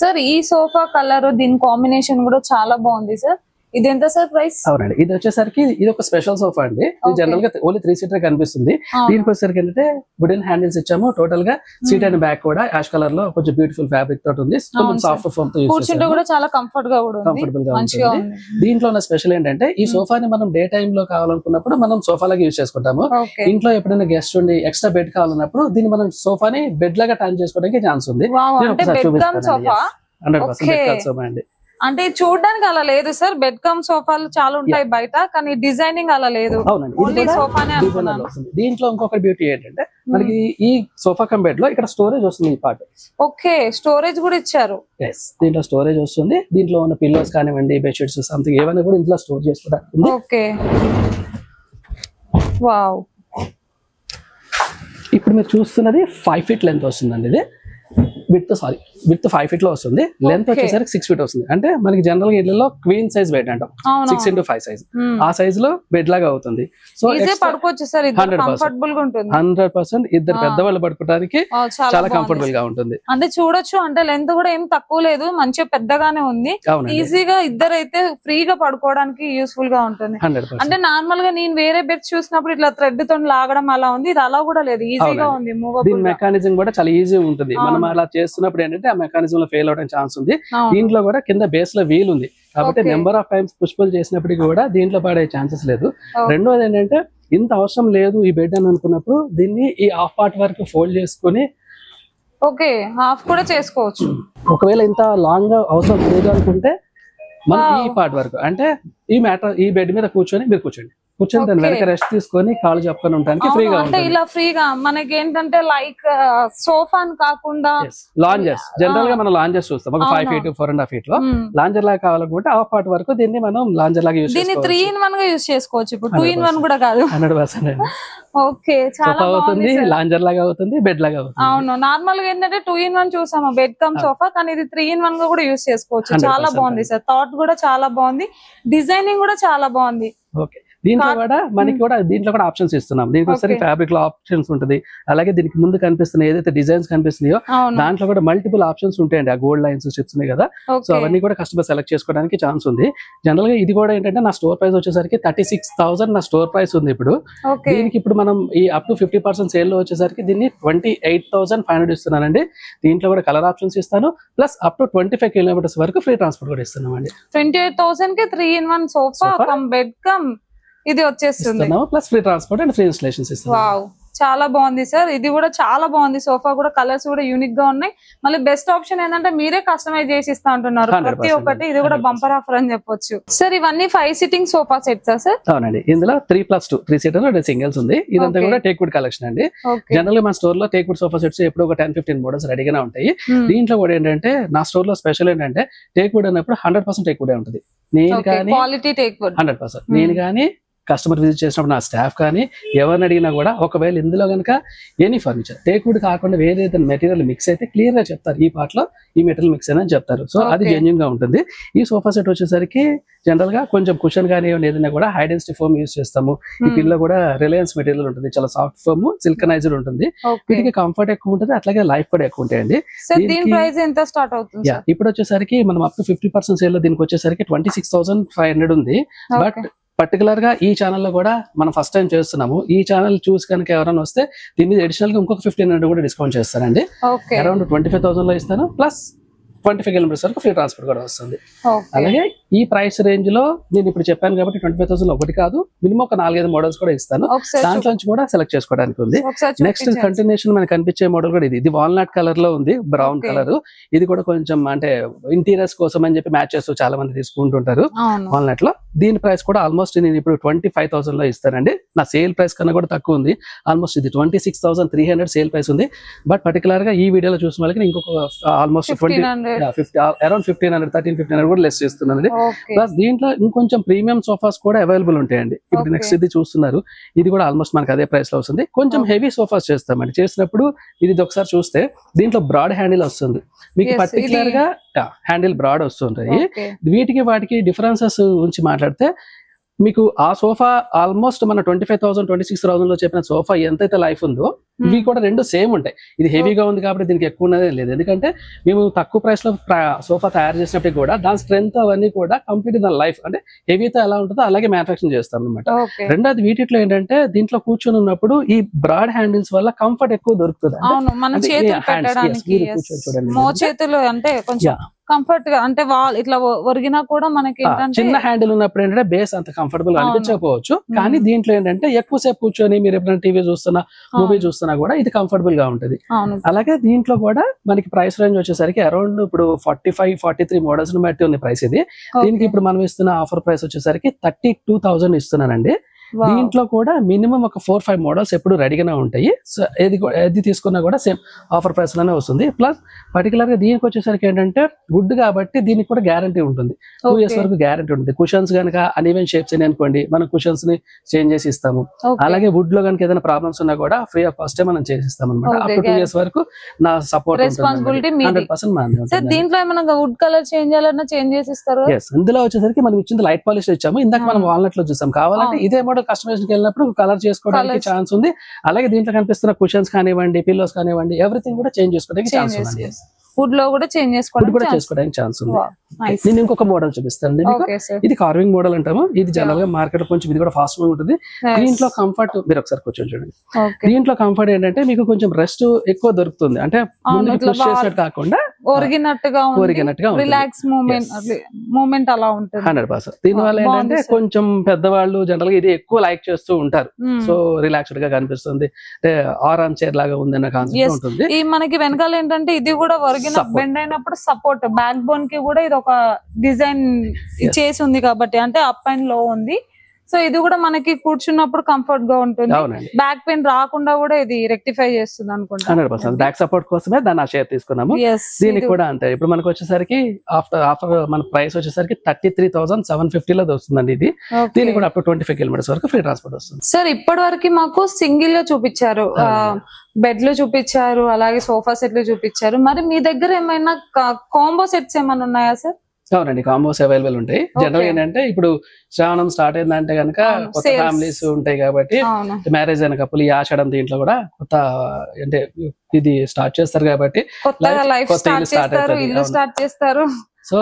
సార్ ఈ సోఫా కలర్ దీని కాంబినేషన్ కూడా చాలా బాగుంది సార్. ఇది ఎంత సార్ ప్రైస్? అవునండి, ఇది వచ్చేసరికి ఇది ఒక స్పెషల్ సోఫా అండి. ఇది జనరల్ గా ఓన్లీ 3 seater కనిపిస్తుంది. దీనికి వచ్చేసరికి ఏంటంటే వుడెన్ హ్యాండిల్స్ ఇచ్చాము. టోటల్ గా సీట్ అండ్ బ్యాక్ కూడా యాష్ కలర్ లో కొంచెం బ్యూటిఫుల్ ఫ్యాబ్రిక్ తోటి ఉంది. సాఫ్ట్ ఫోమ్ తో కూడా చాలా కంఫర్టబుల్ గా ఉంటుంది. దీంట్లో ఉన్న స్పెషల్ ఏంటంటే ఈ సోఫాని మనం డే టైమ్ లో కావాలనుకున్నప్పుడు మనం సోఫా లాగా యూజ్ చేసుకుంటాము. ఇంట్లో ఎప్పుడైనా గెస్ట్ ఉండి ఎక్స్ట్రా బెడ్ కావాలన్నప్పుడు దీన్ని మనం సోఫాని బెడ్ లాగా టర్న్ చేసుకోవడానికి ఛాన్స్ ఉంది. 100% సోఫా అండి. అంటే చూడడానికి అలా లేదు సార్, బెడ్ కమ్ సోఫాలు చాలా ఉంటాయి బయట, కానీ డిజైనింగ్ అలా లేదు. దీంట్లో ఇంకొక బ్యూటీ ఏంటంటే మనకి ఈ సోఫా కమ్ బెడ్ లో ఇక్కడ స్టోరేజ్ వస్తుంది. ఈ పార్ట్ స్టోరేజ్ కూడా ఇచ్చారు. దీంట్లో స్టోరేజ్ వస్తుంది. దీంట్లో ఉన్న పిల్లోస్ కానివ్వండి, బెడ్షీట్స్ సంథింగ్ ఏమైనా కూడా ఇంట్లో స్టోర్ చేసుకోవడానికి. ఇప్పుడు మీరు చూస్తున్నది 5 feet లెంత్ వస్తుందండి. ఇది విత్ 5 feet లో వస్తుంది, లెంత్ వచ్చేసరికి 6 feet వస్తుంది. అంటే మనకి జనరల్ గా ఇళ్లలో క్వీన్ సైజ్ బెడ్ అంటాం, 6x5 సైజ్, ఆ సైజ్ లో బెడ్ లాగా అవుతుంది. సో 100% ఇద్దరు పెద్దవాళ్ళు పడుకోవడానికి చాలా కంఫర్టబుల్ గా ఉంటుంది. అంటే చూడొచ్చు, అంటే లెంత్ కూడా ఏం తక్కువ లేదు, మంచిగా పెద్దగానే ఉంది, ఈజీగా ఇద్దరైతే ఫ్రీగా పడుకోవడానికి యూస్ఫుల్ గా ఉంటుంది. అంటే నార్మల్ గా నేను వేరే బెడ్స్ చూసినప్పుడు ఇట్లా థ్రెడ్ తో లాగడం అలా ఉంది, ఇది అలా కూడా లేదు, ఈజీగా ఉంది. దీని మెకానిజం కూడా చాలా ఈజీ ఉంటుంది. మనం అలా చేస్తున్నప్పుడు ఏంటంటే ఆ మెకానిజం లో ఫెయిల్ అవడానికి ఛాన్స్ ఉంది. దీంట్లో కూడా కింద బేస్ లో వీల్ ఉంది కాబట్టి నెంబర్ ఆఫ్ టైమ్స్ పుష్పుల్ చేసినప్పటికీ కూడా దీంట్లో పడే ఛాన్సెస్ లేదు. రెండోది ఏంటంటే ఇంత అవసరం లేదు ఈ బెడ్ అని అనుకున్నప్పుడు దీన్ని ఈ హాఫ్ పార్ట్ వరకు ఫోల్డ్ చేసుకుని హాఫ్ కూడా చేసుకోవచ్చు. ఒకవేళ ఇంత లాంగ్ గా అవసరం లేదు అనుకుంటే మనం ఈ పార్ట్ వరకు అంటే ఈ బెడ్ మీద మీరు కూర్చోండి, దాని వెనక రెస్ట్ తీసుకొని కాళ్ళు చెప్పుకొని ఉండడానికి ఫ్రీగా అంటే ఇలా ఫ్రీగా మనకి ఏంటంటే లైక్ సోఫా కాకుండా లాంజర్స్, జనరల్ గా మనం లాంజర్స్ చూస్తాం ఒక 5 feet 4.5 feet లో. లాంజర్ లాగా కావాలనుకుంటే హాఫ్ పార్ట్ వరకు దీన్ని మనం లాంజర్ లాగా యూస్ చేసుకోవచ్చు. దీన్ని 3-in-1 గా యూస్ చేసుకోవచ్చు, ఇప్పుడు 2-in-1 కూడా కాదు. 100% చాలా అవుతుంది, లాంజర్ లాగా అవుతుంది, బెడ్ లాగా అవుతుంది. అవును, నార్మల్ గా ఏంటంటే 2-in-1 చూసాము బెడ్ కమ్ సోఫా, కానీ ఇది 3-in-1 గా కూడా యూస్ చేసుకోవచ్చు. చాలా బాగుంది సార్, థాట్ కూడా చాలా బాగుంది, డిజైనింగ్ కూడా చాలా బాగుంది. ఓకే, దీంట్లో కూడా మనకి దీంట్లో కూడా ఆప్షన్స్ ఇస్తున్నాం. దీనికి ఒకసారి ఫ్యాబ్రిక్ లో ఆప్షన్స్ ఉంటుంది, అలాగే దీనికి ముందు కనిపిస్తున్న ఏదైతే డిజైన్స్ కనిపిస్తున్నాయో దాంట్లో కూడా మల్టిపుల్ ఆప్షన్స్ ఉంటాయండి. ఆ గోల్డ్ లైన్స్ స్ట్రిప్స్ ఉన్నాయి కదా, సో అవన్నీ కూడా కస్టమర్ సెలెక్ట్ చేసుకోవడానికి ఛాన్స్ ఉంది. జనరల్ గా ఇది కూడా ఏంటంటే నా స్టోర్ ప్రైస్ వచ్చేసరికి 36,000 నా స్టోర్ ప్రైస్ ఉంది ఇప్పుడు. దీనికి ఇప్పుడు మనం ఈ అప్ టు 50% సేల్ లో వచ్చేసరికి దీన్ని 28,500 ఇస్తున్నానండి. దీంట్లో కూడా కలర్ ఆప్షన్స్ ఇస్తాను, ప్లస్ అప్ టు 25 kilometers వరకు ఫ్రీ ట్రాన్స్పోర్ట్ కూడా ఇస్తున్నామండి. 28,000 కి 3-in-1 sofa cum bed come ఇది వచ్చేస్తుంది, plus free transport and free installations ఇస్తాం. వావ్, చాలా బాగుంది సార్, ఇది కూడా చాలా బాగుంది. సోఫా కూడా కలర్స్ కూడా యూనిక్ గా ఉన్నాయి. మళ్ళీ బెస్ట్ ఆప్షన్ ఏంటంటే మీరే కస్టమైజ్ చేసి ఇస్తా అంటున్నారు ప్రతి ఒక్కటి, ఇది కూడా బంపర్ ఆఫర్ అని చెప్పొచ్చు. సార్ ఇవన్నీ 5 sitting సోఫా సెట్స్ సార్? అవునండి, ఇందులో 3+2 3 seater సింగిల్స్ ఉంది. ఇదంతా కూడా టేక్వుడ్ కలెక్షన్ అండి. జనరల్ గా మన స్టోర్ లో టేక్వుడ్ సోఫా సెట్స్ ఎప్పుడు ఒక 10-15 మోడల్స్ రెడీగానే ఉంటాయి. దీంట్లో కూడా ఏంటంటే నా స్టోర్ లో స్పెషల్ ఏంటంటే టేక్వుడ్ అన్నప్పుడు 100% టేక్వుడ్ ఉంటుంది. నేను కానీ 100% నేను కానీ కస్టమర్ విజిట్ చేసినప్పుడు నా స్టాఫ్ కానీ ఎవరిని అడిగినా కూడా ఒకవేళ ఇందులో కనుక ఎనీ ఫర్నిచర్ టేక్వుడ్ కాకుండా వేరే ఏదైనా మెటీరియల్ మిక్స్ అయితే క్లియర్ గా చెప్తారు, ఈ పార్ట్ లో ఈ మెటీరియల్ మిక్స్ అని చెప్తారు. సో అది జెన్యూన్ గా ఉంటుంది. ఈ సోఫా సెట్ వచ్చేసరికి జనరల్ గా కొంచెం కుషన్ కానీ ఏదైనా కూడా హై డెన్సిటీ ఫోమ్ యూస్ చేస్తాము. ఈ పిల్ల కూడా రిలయన్స్ మెటీరియల్ ఉంటుంది, చాలా సాఫ్ట్ ఫోమ్, సిల్కనైజ్డ్ ఉంటుంది. వీటికి కంఫర్ట్ ఎక్కువ ఉంటుంది, అట్లాగే లైఫ్ కూడా ఎక్కువ ఉంటాయండి. ఇప్పుడు వచ్చేసరికి మనం అప్ టు 50% సేల్ లో దీనికి వచ్చేసరికి 26,500 ఉంది. బట్ పర్టికులర్ గా ఈ ఛానల్లో కూడా మనం ఫస్ట్ టైం చేస్తున్నాము. ఈ ఛానల్ చూసి కనుక ఎవరైనా వస్తే దీని మీద అడిషనల్ గా ఇంకొక 1,500 కూడా డిస్కౌంట్ చేస్తానండి. అరౌండ్ 25,000 లో ఇస్తాను, ప్లస్ 25 kilometers వరకు ఫ్రీ ట్రాన్స్పోర్ట్ కూడా వస్తుంది. అలాగే ఈ ప్రైస్ రేంజ్ లో నేను ఇప్పుడు చెప్పాను కాబట్టి 25,000 ఒకటి కాదు, మినిమం ఒక 4-5 మోడల్స్ కూడా ఇస్తాను. దాంట్లో నుంచి కూడా సెలెక్ట్ చేసుకోవడానికి ఉంది. నెక్స్ట్ కంటిన్యూషన్ మనకి కనిపించే మోడల్ కూడా ఇది వాల్నట్ కలర్ లో ఉంది, బ్రౌన్ కలర్. ఇది కూడా కొంచెం అంటే ఇంటీరియర్స్ కోసం అని చెప్పి మ్యాచ్ చేస్తూ చాలా మంది తీసుకుంటుంటారు వాల్నట్ లో. దీని ప్రైస్ కూడా ఆల్మోస్ట్ నేను ఇప్పుడు 25,000 లో ఇస్తానండి. నా సేల్ ప్రైస్ కన్నా కూడా తక్కువ ఉంది, ఆల్మోస్ట్ ఇది 26,300 సేల్ ప్రైస్ ఉంది. బట్ పర్టికులర్ గా ఈ వీడియోలో చూసిన వాళ్ళకి ఇంకొక ఆల్మోస్ట్ 50 అరౌండ్ 1,500 13,500 కూడా లెస్ చేస్తున్నానండి. ప్లస్ దీంట్లో ఇంకొంచెం ప్రీమియం సోఫాస్ కూడా అవైలబుల్ ఉంటాయండి. ఇప్పుడు నెక్స్ట్ ఇది చూస్తున్నారు, ఇది కూడా ఆల్మోస్ట్ మనకి అదే ప్రైస్ లో వస్తుంది. కొంచెం హెవీ సోఫాస్ చేస్తామండి. చేసినప్పుడు ఇది ఒకసారి చూస్తే దీంట్లో బ్రాడ్ హ్యాండిల్ వస్తుంది మీకు, పర్టికులర్ గా హ్యాండిల్ బ్రాడ్ వస్తుంటాయి. వీటికి వాటికి డిఫరెన్సెస్ గురించి మాట్లాడితే మీకు ఆ సోఫా ఆల్మోస్ట్ మన 25,000 26,000 లో చెప్పిన సోఫా ఎంతైతే లైఫ్ ఉందో ఇవి కూడా రెండు సేమ్ ఉంటాయి. ఇది హెవీగా ఉంది కాబట్టి దీనికి ఎక్కువ ఉన్నదే లేదు, ఎందుకంటే మేము తక్కువ ప్రైస్ లో సోఫా తయారు చేసినప్పటికీ కూడా దాని స్ట్రెంత్ అవన్నీ కూడా కంప్లీట్ దాని లైఫ్ అంటే హెవీతో ఎలా ఉంటుందో అలాగే మ్యానుఫాక్చరింగ్ చేస్తాం అనమాట. రెండోది వీటిలో ఏంటంటే దీంట్లో కూర్చొని ఉన్నప్పుడు ఈ బ్రాడ్ హ్యాండిల్స్ వల్ల కంఫర్ట్ ఎక్కువ దొరుకుతుంది. చూడండి కంఫర్ట్ గా అంటే ఇట్లా ఒరిగినా కూడా మనకి చిన్న హ్యాండిల్ ఉన్నప్పుడు ఏంటంటే బేస్ అంత కంఫర్టబుల్ అనిపించకపోవచ్చు, కానీ దీంట్లో ఏంటంటే ఎక్కువసేపు కూర్చొని మీరు ఎప్పుడైనా టీవీ చూస్తున్నా మూవీ చూస్తున్నా కూడా ఇది కంఫర్టబుల్ గా ఉంటుంది. అలాగే దీంట్లో కూడా మనకి ప్రైస్ రేంజ్ వచ్చేసరికి అరౌండ్ ఇప్పుడు 45-43 మోడల్స్ ని బట్టి ఉంది ప్రైస్ ఇది. దీనికి ఇప్పుడు మనం ఇస్తున్న ఆఫర్ ప్రైస్ వచ్చేసరికి 32,000 ఇస్తున్నానండి. దీంట్లో కూడా మినిమం ఒక 4-5 మోడల్స్ ఎప్పుడు రెడీగానే ఉంటాయి. సో ఏది తీసుకున్నా కూడా సేమ్ ఆఫర్ ప్రైస్ లోనే వస్తుంది. ప్లస్ పర్టికులర్ గా దీనికి వచ్చేసరికి ఏంటంటే వుడ్ కాబట్టి దీనికి కూడా గ్యారంటీ ఉంటుంది. 2 years వరకు గ్యారంటీ ఉంటుంది. కుషన్స్ కనుక అన్ఈవెన్ షేప్స్ అనుకోండి, మనం కుషన్స్ ని చేంజ్ చేసి ఇస్తాము. అలాగే వుడ్ లో కనుక ఏదైనా ప్రాబ్లమ్స్ ఉన్నా కూడా ఫ్రీ ఆఫ్ కాస్ట్ మనం చేసి ఇస్తాం అనమాట. అప్ టు 2 years వరకు నా సపోర్ట్ రెస్పాన్సిబిలిటీ 100% మాది ఉంటుంది. దీంట్లో ఏమైనా వుడ్ కలర్ చేంజ్ చేయాలన్నా చేంజ్ చేసి ఇస్తారు. ఇందులో వచ్చేసరికి మనం ఇచ్చింది లైట్ పాలిష్ ఇచ్చాము. ఇందాక మనం వాల్నట్ లో చూసాం. కావాలంటే ఇదే మోడల్ కస్టమైజేషన్ వెళ్ళినప్పుడు కలర్ చేసుకోవడానికి ఛాన్స్ ఉంది. అలాగే దీంట్లో కనిపిస్తున్న కుషన్స్ కానివ్వండి, పిల్లోస్ కానివ్వండి, ఎవ్రీథింగ్ కూడా చేంజ్ చేసుకోవడానికి ఛాన్స్ ఉంది. వుడ్ లో కూడా చేంజ్ చేసుకోవడానికి ఛాన్స్ ఉంది. నేను ఇంకొక మోడల్ చూపిస్తాను. ఇది కార్వింగ్ మోడల్ అంటాము. ఇది జనరల్ గా మార్కెట్ కొంచెం ఇది కూడా ఫాస్ట్ గా ఉంటుంది. దీంట్లో కంఫర్ట్ మీరు ఒకసారి కూర్చొని చూడండి. దీంట్లో కంఫర్ట్ ఏంటంటే మీకు కొంచెం రెస్ట్ ఎక్కువ దొరుకుతుంది. అంటే పుష్ చేసినట్టు కాకుండా ఒరిగినట్టుగా రిలాక్స్ మూమెంట్ అలా ఉంటుంది 100%. దీనివల్ల ఏంటంటే కొంచెం పెద్దవాళ్ళు జనరల్ గా ఇది ఎక్కువ లైక్ చేస్తూ ఉంటారు. సో రిలాక్స్డ్ గా కనిపిస్తుంది. అంటే ఆరామ్ చైర్ లాగా ఉంది అన్న కాన్సెప్ట్ ఉంటుంది. ఈ మనకి వెనకాల ఏంటంటే ఇది కూడా ఒరిగిన బెండ్ అయినప్పుడు సపోర్ట్ బ్యాక్ బోన్ కి కూడా ఇది ఒక డిజైన్ చేసి ఉంది కాబట్టి అంటే అప్ అండ్ లో ఉంది. సో ఇది కూడా మనకి కూర్చున్నప్పుడు కంఫర్ట్ గా ఉంటుంది. బ్యాక్ పెయిన్ రాకుండా కూడా ఇది రెక్టిఫై చేస్తుంది అనుకుంటా. 100% బ్యాక్ సపోర్ట్ కోసమే దాన్ని ఆ షేర్ తీసుకున్నాము. దీనికి కూడా అంతే. ఇప్పుడు మనకు వచ్చేసరికి ఆఫర్ మన ప్రైస్ వచ్చేసరికి 33,750 లో వస్తుందండి. ఇది దీనికి కూడా అప్ టు 25 kilometers వరకు ఫ్రీ ట్రాన్స్పోర్ట్ వస్తుంది. సార్ ఇప్పటి వరకు మాకు సింగిల్ లో చూపించారు, బెడ్ లో చూపించారు, అలాగే సోఫా సెట్లు చూపించారు. మరి మీ దగ్గర ఏమైనా కాంబో సెట్స్ ఏమైనా ఉన్నాయా సార్? అవునండి, కాంబోస్ అవైలబుల్ ఉంటాయి. జనరల్ ఏంటంటే ఇప్పుడు శ్రావణం స్టార్ట్ అయిందంటే కనుక కొత్త ఫ్యామిలీస్ ఉంటాయి కాబట్టి మ్యారేజ్ అయిన కప్పులు ఈ ఆషాఢం దీంట్లో కూడా కొత్త అంటే ఇది స్టార్ట్ చేస్తారు కాబట్టి కొత్త ఇల్లు స్టార్ట్ చేస్తారు.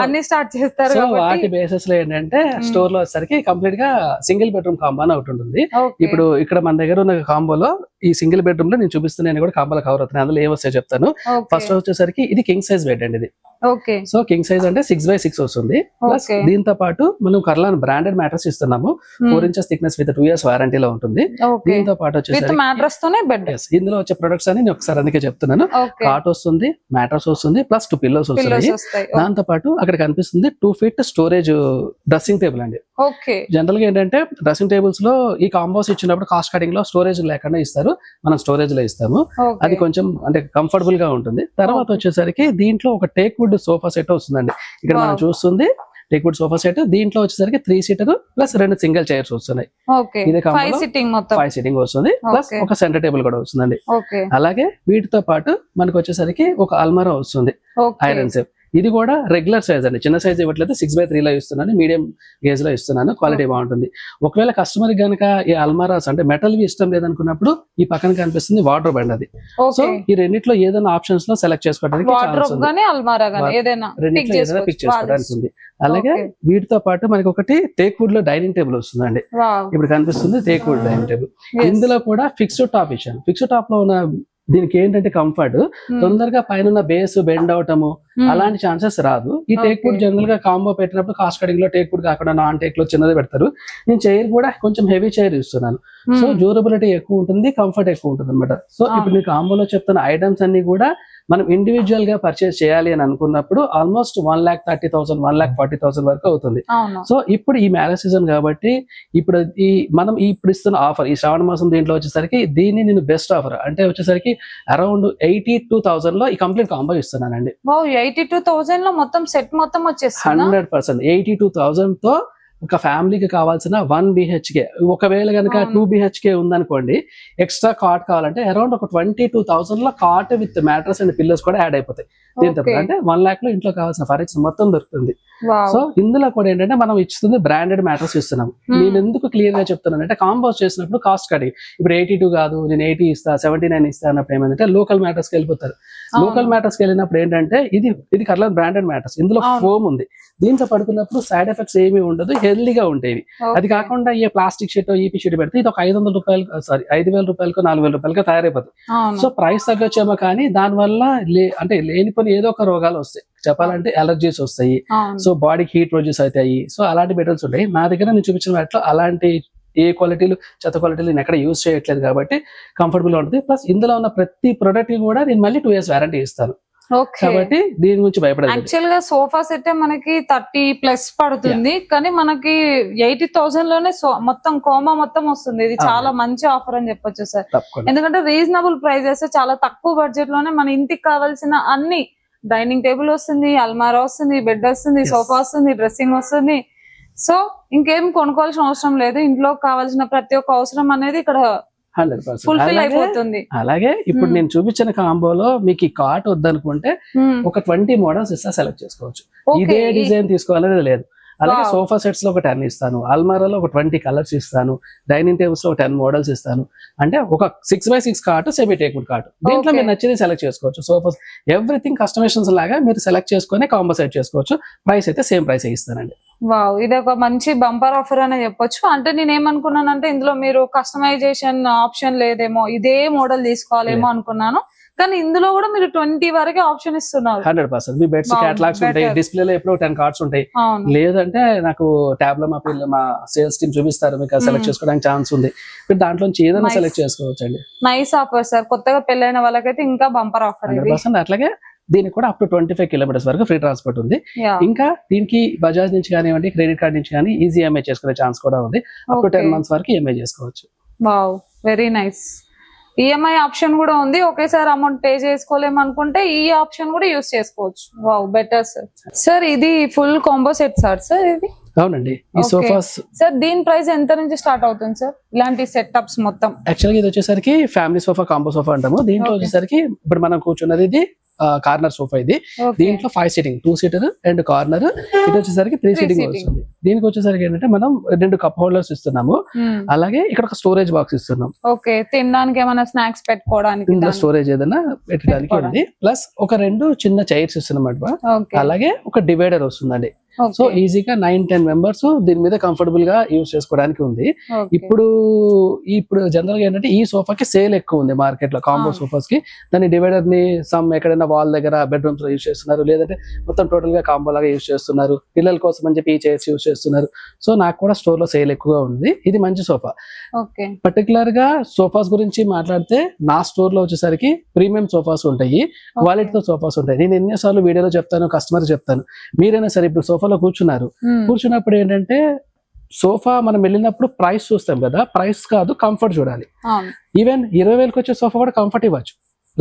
అన్ని స్టార్ట్ చేస్తారు. సో వాటి బేసిస్ లో ఏంటంటే స్టోర్ లో వచ్చేసరికి కంప్లీట్ గా సింగిల్ బెడ్రూమ్ కాంబో అని ఒకటి ఉంటుంది. ఇప్పుడు ఇక్కడ మన దగ్గర ఉన్న కాంబోలో ఈ సింగిల్ బెడ్రూమ్ లో నేను చూపిస్తున్నాను కూడా కాంబోలో కవర్ అవుతున్నాయి. అందులో ఏమొస్తాయో చెప్తాను. ఫస్ట్ వచ్చేసరికి ఇది కింగ్ సైజ్ బెడ్ అండి. ఇది సో కింగ్ సైజ్ అంటే 6x6 వస్తుంది. ప్లస్ దీంతో పాటు మనం కర్లాన్ బ్రాండెడ్ మ్యాట్రస్ ఇస్తున్నాము. 4 inches థిక్నెస్ విత్ 2 years వారంటీలో ఉంటుంది. దీంతో పాటు వచ్చేసరికి ఇందులో వచ్చే ప్రొడక్ట్స్ అని నేను ఒకసారి అందుకే చెప్తున్నాను. కాట్ వస్తుంది, మ్యాట్రస్ వస్తుంది, ప్లస్ 2 pillows వస్తాయి. దాంతో పాటు అక్కడ కనిపిస్తుంది 2 feet స్టోరేజ్ డ్రెస్సింగ్ టేబుల్ అండి. జనరల్ గా ఏంటంటే డ్రెస్సింగ్ టేబుల్స్ లో ఈ కాంబోస్ ఇచ్చినప్పుడు కాస్ట్ కటింగ్ లో స్టోరేజ్ లేకుండా ఇస్తారు, మనం స్టోరేజ్ లో ఇస్తాము. అది కొంచెం అంటే కంఫర్టబుల్ గా ఉంటుంది. తర్వాత వచ్చేసరికి దీంట్లో ఒక టేక్ వుడ్ సోఫా సెట్ వస్తుందండి. ఇక్కడ మనం చూస్తుంది టేక్ వుడ్ సోఫా సెట్. దీంట్లో వచ్చేసరికి 3 seater ప్లస్ 2 single chairs వస్తున్నాయి. ఇదే 5 sitting వస్తుంది. ప్లస్ ఒక సెంటర్ టేబుల్ కూడా వస్తుందండి. అలాగే వీటితో పాటు మనకు వచ్చేసరికి ఒక అల్మారా వస్తుంది ఐరన్ సేఫ్. ఇది కూడా రెగ్యులర్ సైజ్ అండి, చిన్న సైజ్ ఇవ్వట్లేదు. 6x3 లో ఇస్తున్నాను, మీడియం గేజ్ లో ఇస్తున్నాను. క్వాలిటీ బాగుంటుంది. ఒకవేళ కస్టమర్ కనుక ఈ అల్మారాస్ అంటే మెటల్ ఇష్టం లేదనుకున్నప్పుడు ఈ పక్కన కనిపిస్తుంది వార్డ్రోబ్ అండి. అది సో ఈ రెండిట్లో ఏదైనా ఆప్షన్స్ లో సెలెక్ట్ చేసుకోవడానికి రెండిట్లో ఏదైనా పిక్ చేసుకోవడానికి ఉంది. అలాగే వీటితో పాటు మనకి ఒకటి టేక్ వుడ్ లో డైనింగ్ టేబుల్ వస్తుందండి. ఇప్పుడు కనిపిస్తుంది టేక్ వుడ్ డైనింగ్ టేబుల్. ఇందులో కూడా ఫిక్స్డ్ టాప్ ఇచ్చాను. ఫిక్స్డ్ టాప్ లో ఉన్న దీనికి ఏంటంటే కంఫర్ట్, తొందరగా పైన బేస్ బెండ్ అవటము అలాంటి ఛాన్సెస్ రాదు. ఈ టేక్ వుడ్ జనరల్ గా కాంబో పెట్టినప్పుడు కాస్ట్ కటింగ్ లో టేక్ వుడ్ కాకుండా నాన్ టేక్ లో చిన్నది పెడతారు. నేను చైర్ కూడా కొంచెం హెవీ చైర్ ఇస్తున్నాను. సో డ్యూరబిలిటీ ఎక్కువ ఉంటుంది, కంఫర్ట్ ఎక్కువ ఉంటుంది అనమాట. సో ఇప్పుడు మీకు కాంబోలో చెప్తున్న ఐటమ్స్ అన్ని కూడా మనం ఇండివిజువల్ గా పర్చేస్ చేయాలి అని అనుకున్నప్పుడు ఆల్మోస్ట్ 1,30,000 1,40,000 వరకు అవుతుంది. సో ఇప్పుడు ఈ మ్యారేజ్ సీజన్ కాబట్టి ఇప్పుడు మనం ఇప్పుడు ఇస్తున్న ఆఫర్ ఈ శ్రావణ మాసం దీంట్లో వచ్చేసరికి దీన్ని నేను బెస్ట్ ఆఫర్ అంటే వచ్చేసరికి అరౌండ్ 82,000 లో ఈ కంప్లీట్ కాంబో ఇస్తున్నానండి. 82,000 లో మొత్తం సెట్ మొత్తం వచ్చేస్తుంది. 100% 82,000 తో ఒక ఫ్యామిలీకి కావాల్సిన 1 BHK, ఒకవేళ కనుక 2 BHK ఉందనుకోండి, ఎక్స్ట్రా కాట్ కావాలంటే అరౌండ్ ఒక 22,000 లో cot with mattress and pillows కూడా యాడ్ అయిపోతాయి. దీంతో అంటే 1 lakh లో ఇంట్లో కావాల్సిన ఫర్నిచర్ మొత్తం దొరుకుతుంది. సో ఇందులో కూడా ఏంటంటే మనం ఇస్తుంది బ్రాండెడ్ మ్యాట్రస్ ఇస్తున్నాం. నేను ఎందుకు క్లియర్ గా చెప్తున్నాను అంటే కాంబోస్ చేసినప్పుడు కాస్ట్ కడి ఇప్పుడు 82 కాదు, నేను 80 ఇస్తా 79 ఇస్తా అన్నప్పుడు ఏమంటే లోకల్ మ్యాట్రస్ కి వెళ్ళిపోతారు. లోకల్ మ్యాట్రస్ కి వెళ్ళినప్పుడు ఏంటంటే ఇది కర్లాన్ బ్రాండెడ్ మ్యాట్రస్, ఇందులో ఫోమ్ ఉంది. దీంతో పడుకున్నప్పుడు సైడ్ ఎఫెక్ట్స్ ఏమీ ఉండదు, హెల్దీగా ఉంటాయి. అది కాకుండా ఈ ప్లాస్టిక్ షీట్ ఈపీ షీట్ పెడితే ఇది ఒక 500 రూపాయలు 5,000 రూపాయలకు 4,000 రూపాయలుగా తయారైపోతుంది. సో ప్రైస్ తగ్గొచ్చేమో కానీ దానివల్ల అంటే లేనిపోయిన ఏదో ఒక రోగాలు వస్తాయి. చెప్పాలంటే అలర్జీస్ వస్తాయి, సో బాడీకి హీట్ ప్రొడ్యూస్ అవుతాయి. సో అలాంటి మెటీరియల్స్ ఉంటాయి. నా దగ్గర నేను చూపించిన వాటిలో అలాంటి ఏ క్వాలిటీలు చెత్త క్వాలిటీలు నేను ఎక్కడ యూజ్ చేయట్లేదు కాబట్టి కంఫర్టబుల్ గా ఉంటుంది. ప్లస్ ఇందులో ఉన్న ప్రతి ప్రొడక్ట్ కూడా నేను మళ్ళీ 2 years వారంటీ ఇస్తాను. ఓకే. కాబట్టి దీని గురించి భయపడదు. యాక్చువల్ గా సోఫా సెట్ మనకి 30+ పడుతుంది, కానీ మనకి 80,000 లోనే మొత్తం కోమా మొత్తం వస్తుంది. ఇది చాలా మంచి ఆఫర్ అని చెప్పొచ్చు సార్. తప్పకుండా. ఎందుకంటే రీజనబుల్ ప్రైజెస్, చాలా తక్కువ బడ్జెట్ లోనే మన ఇంటికి కావాల్సిన అన్ని, డైనింగ్ టేబుల్ వస్తుంది, అల్మారా వస్తుంది, బెడ్ వస్తుంది, సోఫా వస్తుంది, డ్రెస్సింగ్ వస్తుంది. సో ఇంకేం కొనుక్కోవాల్సిన అవసరం లేదు. ఇంట్లో కావాల్సిన ప్రతి ఒక్క అవసరం అనేది ఇక్కడ 100%. ఫుల్ఫిల్ అయిపోతుంది. అలాగే ఇప్పుడు నేను చూపించిన కాంబోలో మీకు ఈ కాట్ వద్దనుకుంటే ఒక 20 మోడల్స్ ఇస్తా, సెలెక్ట్ చేసుకోవచ్చు. ఇదే డిజైన్ తీసుకోవాలనేది లేదు. అలాగే సోఫా సెట్స్ లో ఒక 10 ఇస్తాను, అల్మారాలో ఒక 20 కలర్స్ ఇస్తాను, డైనింగ్ టేబుల్స్ లో ఒక 10 మోడల్స్ ఇస్తాను. అంటే ఒక 6x6 cart, semi teakwood cart, దీంట్లో మీరు నచ్చింది సెలెక్ట్ చేసుకోవచ్చు. సోఫాస్ ఎవ్రీథింగ్ కస్టమైజేషన్స్ లాగా మీరు సెలెక్ట్ చేసుకొని కాంబో సెట్ చేసుకోవచ్చు. ప్రైస్ అయితే సేమ్ ప్రైస్ ఇస్తానండి. వావ్, ఇది ఒక మంచి బంపర్ ఆఫర్ అనే చెప్పొచ్చు. అంటే నేను ఏమనుకున్నానంటే ఇందులో మీరు కస్టమైజేషన్ ఆప్షన్ లేదేమో, ఇదే మోడల్ తీసుకోవాలేమో అనుకున్నాను. కానీ ఇందులో కూడా మీరు 20 వరకే ఆప్షన్ ఇస్తున్నారు. 100%. మీ బెడ్స్ క్యాటలాగ్స్ ఉంటాయి, డిస్ప్లేలో ఎప్పుడో 10 కార్డ్స్ ఉంటాయి. లేదంటే నాకు ట్యాబ్ లో మా సేల్స్ టీమ్ చూపిస్తారు, మీకు సెలెక్ట్ చేసుకోవడానికి ఛాన్స్ ఉంది. మీరు దాంట్లో ఏదైనా సెలెక్ట్ చేసుకోవచ్చు అండి. Nice offer sir. కొత్తగా పెళ్ళైన వాళ్ళకైతే ఇంకా బంపర్ ఆఫర్. 100%. అట్లాగే దీనికి కూడా అప్ టు 25 కిలోమీటర్స్ వరకు ఫ్రీ ట్రాన్స్పోర్ట్ ఉంది. ఇంకా దీనికి బజాజ్ నుంచి కానివ్వండి, క్రెడిట్ కార్డ్ నుంచి కానీ ఈజీ ఈఎంఐ చేసుకునే ఛాన్స్ కూడా ఉంది. అప్ టు 10 months వరకు ఈఎంఐ చేసుకోవచ్చు. Wow, very nice. EMI option కూడా ఉంది. ఒకేసారి అమౌంట్ పే చేసుకోలేము అనుకుంటే ఈ ఆప్షన్ కూడా యూస్ చేసుకోవచ్చు. Wow, better sir. సార్ ఇది ఫుల్ కాంబో సెట్ సార్ ఇది? అవునండి. ఈ సోఫాస్ సార్ దీని ప్రైస్ ఎంత నుంచి స్టార్ట్ అవుతుంది సార్? ఇలాంటి సెటప్స్ మొత్తం యాక్చువల్గా ఇది వచ్చేసరికి ఫ్యామిలీ సోఫా, కాంబో సోఫా అంటాము. దీంట్లో వచ్చేసరికి ఇప్పుడు మనం కూర్చున్నది ఇది కార్నర్ సోఫా. ఇది దీంట్లో 5 సీటింగ్, 2 సీటర్ అండ్ కార్నర్. ఇది వచ్చేసరికి 3 సీటింగ్ వస్తుంది. దీనికి వచ్చేసరికి ఏంటంటే మనం 2 కప్ హోల్డర్స్ ఇస్తున్నాము. అలాగే ఇక్కడ ఒక స్టోరేజ్ బాక్స్ ఇస్తున్నాం. ఓకే, తినడానికి ఏమైనా స్నాక్స్ పెట్టుకోవడానికి, ఇందులో స్టోరేజ్ ఏదైనా పెట్టడానికి ఉంది. ప్లస్ ఒక 2 చిన్న చైర్స్ ఇస్తున్నాం. అలాగే ఒక డివైడర్ వస్తుందండి. సో ఈజీగా 9-10 మెంబర్స్ దీని మీద కంఫర్టబుల్ గా యూజ్ చేసుకోవడానికి ఉంది. ఇప్పుడు జనరల్ గా ఏంటంటే ఈ సోఫాకి సేల్ ఎక్కువ ఉంది మార్కెట్ లో, కాంబో సోఫాస్ కి. దాని డివైడర్ ని సమ్ ఎక్కడైనా వాల్ దగ్గర, బెడ్రూమ్స్ లో యూజ్ చేస్తున్నారు, లేదంటే మొత్తం టోటల్ గా కాంబో లాగా యూజ్ చేస్తున్నారు. పిల్లల కోసం అని చెప్పి ఈ చైర్స్ యూజ్ చేస్తున్నారు. సో నాకు కూడా స్టోర్ లో సేల్ ఎక్కువగా ఉంది. ఇది మంచి సోఫా. పర్టికులర్ గా సోఫాస్ గురించి మాట్లాడితే నా స్టోర్ లో వచ్చేసరికి ప్రీమియం సోఫాస్ ఉంటాయి, క్వాలిటీతో సోఫాస్ ఉంటాయి. నేను ఎన్నోసార్లు వీడియోలో చెప్తాను, కస్టమర్ చెప్తాను, మీరైనా సరే ఇప్పుడు సోఫాలో కూర్చున్నప్పుడు ఏంటంటే సోఫా మనం వెళ్ళినప్పుడు ప్రైస్ చూస్తాం కదా, ప్రైస్ కాదు కంఫర్ట్ చూడాలి. ఈవెన్ 20,000కి వచ్చే సోఫా కూడా కంఫర్ట్ ఇవ్వచ్చు,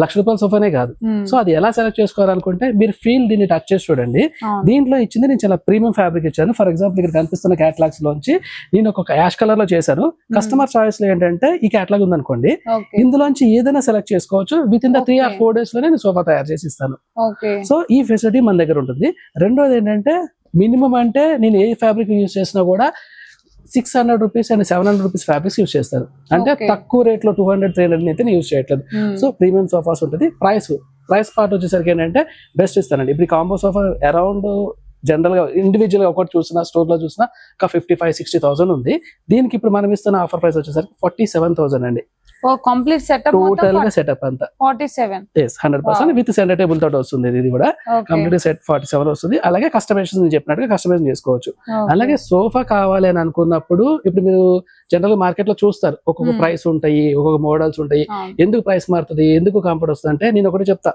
₹1,00,000 సోఫానే కాదు. సో అది ఎలా సెలెక్ట్ చేసుకోవాలనుకుంటే మీరు ఫీల్ దీన్ని టచ్ చేసి చూడండి. దీంట్లో ఇచ్చింది నేను చాలా ప్రీమియం ఫ్యాబ్రిక్ ఇచ్చాను. ఫర్ ఎగ్జాంపుల్ ఇక్కడ కనిపిస్తున్న క్యాటలాగ్స్ లోంచి నేను ఒక యాష్ కలర్ లో చేశాను. కస్టమర్ చాయిస్ లో ఏంటంటే ఈ క్యాటలాగ్ ఉందనుకోండి, ఇందులోంచి ఏదైనా సెలెక్ట్ చేసుకోవచ్చు. With in the 3 or 4 days లోనే నేను సోఫా తయారు చేసి ఇస్తాను. సో ఈ ఫెసిలిటీ మన దగ్గర ఉంటుంది. రెండోది ఏంటంటే మినిమం అంటే నేను ఏ ఫ్యాబ్రిక్ యూజ్ చేసినా కూడా ₹600 అండ్ ₹700 ఫ్యాబ్రిక్స్ యూజ్ చేస్తారు. అంటే తక్కువ రేట్ లో 200-300 అయితే యూజ్ చేయట్లేదు. సో ప్రీమియం సోఫాస్ ఉంటుంది. ప్రైస్ పార్ట్ వచ్చేసరికి ఏంటంటే బెస్ట్ ఇస్తానండి. ఇప్పుడు కాంబో సోఫా అరౌండ్ జనరల్ గా ఇండివిజువల్ గా ఒకటి చూసినా, స్టోర్ లో చూసినా ఒక 55,000-60,000 ఉంది. దీనికి ఇప్పుడు మనం ఇస్తున్న ఆఫర్ ప్రైస్ వచ్చేసరికి 47,000 అండి. కంప్లీట్ సెటప్ టోటల్ గా సెటప్ అంతా 47. 100% విత్ సెంటర్ టేబుల్ తోటి వస్తుంది. ఇది కూడా కంప్లీట్ సెట్ 47 వస్తుంది. అలాగే కస్టమైజేషన్ చెప్పినట్టుగా కస్టమైజేషన్ చేసుకోవచ్చు. అలాగే సోఫా కావాలి అని అనుకున్నప్పుడు ఇప్పుడు మీరు జనరల్ మార్కెట్ లో చూస్తారు, ఒక్కొక్క ప్రైస్ ఉంటాయి, ఒక్కొక్క మోడల్స్ ఉంటాయి. ఎందుకు ప్రైస్ మారుతుంది, ఎందుకు కంఫర్ట్ వస్తుంది అంటే నేను ఒకటి చెప్తా,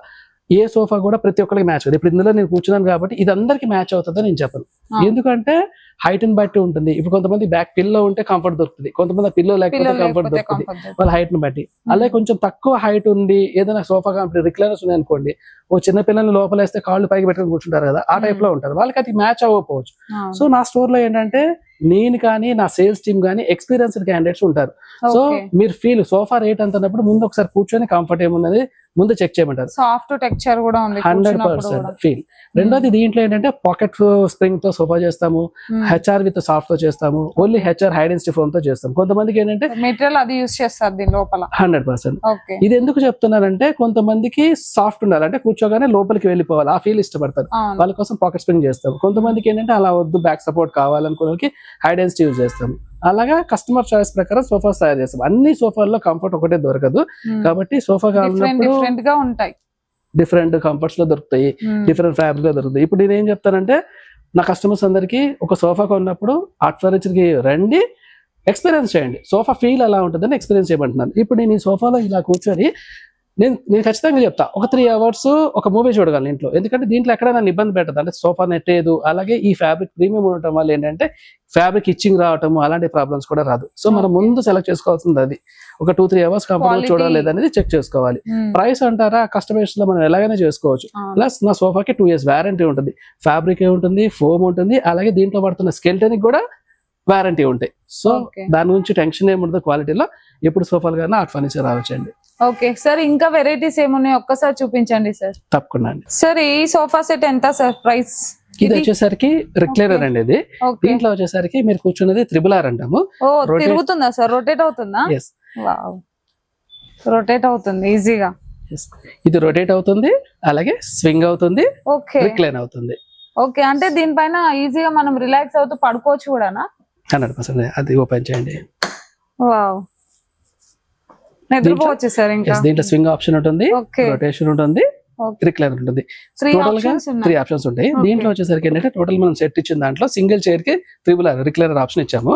ఏ సోఫా కూడా ప్రతి ఒక్కరికి మ్యాచ్ అవుతుంది. ఇప్పుడు ఇందులో నేను కూర్చున్నాను కాబట్టి ఇది అందరికి మ్యాచ్ అవుతుందని నేను చెప్పను. ఎందుకంటే హైట్ ని బట్టి ఉంటుంది. ఇప్పుడు కొంతమంది బ్యాక్ పిల్లో ఉంటే కంఫర్ట్ దొరుకుతుంది, కొంతమంది పిల్లో లేకపోతే కంఫర్ట్ దొరుకుతుంది వాళ్ళ హైట్ ని బట్టి. అలాగే కొంచెం తక్కువ హైట్ ఉండి ఏదైనా సోఫా కంపెనీ రిక్లైనర్స్ ఉన్నాయి అనుకోండి, ఓ చిన్న పిల్లల్ని లోపలేస్తే కాళ్ళు పైకి పెట్టుకుని కూర్చుంటారు కదా, ఆ టైప్ లో ఉంటారు, వాళ్ళకి అది మ్యాచ్ అవ్వకపోవచ్చు. సో నా స్టోర్ లో ఏంటంటే నేను కానీ నా సేల్స్ టీమ్ కానీ ఎక్స్పీరియన్స్డ్ క్యాండిడేట్స్ ఉంటారు. సో మీరు ఫీల్ సోఫా రేట్ అంటున్నప్పుడు ముందు ఒకసారి కూర్చొని కంఫర్ట్ ఏముందని ముందు చెక్ చేయమంటారు. సాఫ్ట్ టెక్స్చర్ కూడా ఉంది, 100% ఫీల్. రెండోది దీంట్లో ఏంటంటే పాకెట్ స్ప్రింగ్ తో సోఫా చేస్తాము, హెచ్ఆర్ విత్ సాఫ్ట్ తో చేస్తాము, only HR hide and stiff తో చేస్తాం. కొంతమందికి ఏంటంటే మెటీరియల్ అది యూస్ చేస్తారు దీని లోపల. 100%. ఇది ఎందుకు చెప్తున్నారంటే కొంతమందికి సాఫ్ట్ ఉండాలి, అంటే కూర్చోగానే లోపలికి వెళ్ళిపోవాలి, ఆ ఫీల్ ఇష్టపడతారు, వాళ్ళ కోసం పాకెట్ స్ప్రింగ్ చేస్తాం. కొంతమందికి ఏంటంటే అలా వద్దు, బ్యాక్ సపోర్ట్ కావాలనుకునే వాళ్ళకి హైడ్ అండ్ స్టిఫ్ చేస్తాం. అలాగా కస్టమర్ చాయిస్ ప్రకారం సోఫాస్ తయారు చేస్తాం. అన్ని సోఫాల్లో కంఫర్ట్ ఒకటే దొరకదు కాబట్టి సోఫా కావాలన్నప్పుడు డిఫరెంట్ గా ఉంటాయి, డిఫరెంట్ కంఫర్ట్స్ లో దొరుకుతాయి, డిఫరెంట్ ఫ్యాబ్రిక్ లో దొరుకుతాయి. ఇప్పుడు నేను ఏం చెప్తానంటే నా కస్టమర్స్ అందరికి ఒక సోఫా కొన్నప్పుడు ఆర్ట్ ఫర్నిచర్ కి రండి, ఎక్స్పీరియన్స్ చేయండి, సోఫా ఫీల్ ఎలా ఉంటుందని ఎక్స్పీరియన్స్ చేయమంటున్నాను. ఇప్పుడు నేను ఈ సోఫాలో ఇలా కూర్చొని నేను ఖచ్చితంగా చెప్తా, ఒక 3 hours ఒక మూవీ చూడగలను ఇంట్లో. ఎందుకంటే దీంట్లో ఎక్కడ నన్ను ఇబ్బంది పెట్టదు, అంటే సోఫా నెట్టేదు. అలాగే ఈ ఫ్యాబ్రిక్ ప్రీమియం ఉండటం వల్ల ఏంటంటే ఫ్యాబ్రిక్ ఇచ్చింగ్ రావటం అలాంటి ప్రాబ్లమ్స్ కూడా రాదు. సో మనం ముందు సెలెక్ట్ చేసుకోవాల్సింది అది. ఒక 2-3 hours కంఫర్టబుల్ చూడాలి అనేది చెక్ చేసుకోవాలి. ప్రైస్ అంటారా, కస్టమైజేషన్ లో మనం ఎలాగైనా చేసుకోవచ్చు. ప్లస్ నా సోఫాకి 2 years వారంటీ ఉంటుంది, ఫ్యాబ్రిక్ ఉంటుంది, ఫోమ్ ఉంటుంది, అలాగే దీంట్లో పడుతున్న స్కెల్టన్ కూడా వారంటీ ఉంటాయి. సో దాని గురించి టెన్షన్ ఏముంటుంది. క్వాలిటీలో ఎప్పుడు సోఫాలు కానీ ఆర్ట్ ఫర్నిచర్ రావచ్చండి. ఓకే సార్, ఇంకా వెరైటీస్ ఏమున్నాయి ఒక్కసారి చూపించండి సార్. తప్పకుండా అండి. సార్ ఈ సోఫా సెట్ ఎంత సార్ ప్రైస్? ఇది వచ్చేసరికి రిక్లైనర్ అండి. ఇది దీంట్లో వచ్చేసరికి మీరు కూర్చున్నది RRR అంటాము. తిరుగుతుందా సార్? రొటేట్ అవుతుందా? రొటేట్ అవుతుంది ఈజీగా. ఇది రొటేట్ అవుతుంది, అలాగే స్వింగ్ అవుతుంది, రిక్లైన్ అవుతుంది. ఓకే, అంటే దీనిపైన ఈజీగా మనం రిలాక్స్ అవుతూ పడుకోవచ్చు కూడానా? 100%. అది ఓపెన్ చేయండి. వావ్, నిద్రపోవచ్చు సార్. ఇంకా దీంట్లో స్వింగ్ ఆప్షన్ ఉంటుంది, రొటేషన్ ఉంటుంది, రిక్లైన్ ఉంటుంది. టోటల్ గా 3 ఆప్షన్స్ ఉంటాయి. దీంట్లో వచ్చేసరికి ఏంటంటే టోటల్ మనం సెట్ ఇచ్చిన దాంట్లో సింగిల్ చైర్ కి RRR రిక్లైనర్ ఆప్షన్ ఇచ్చాము.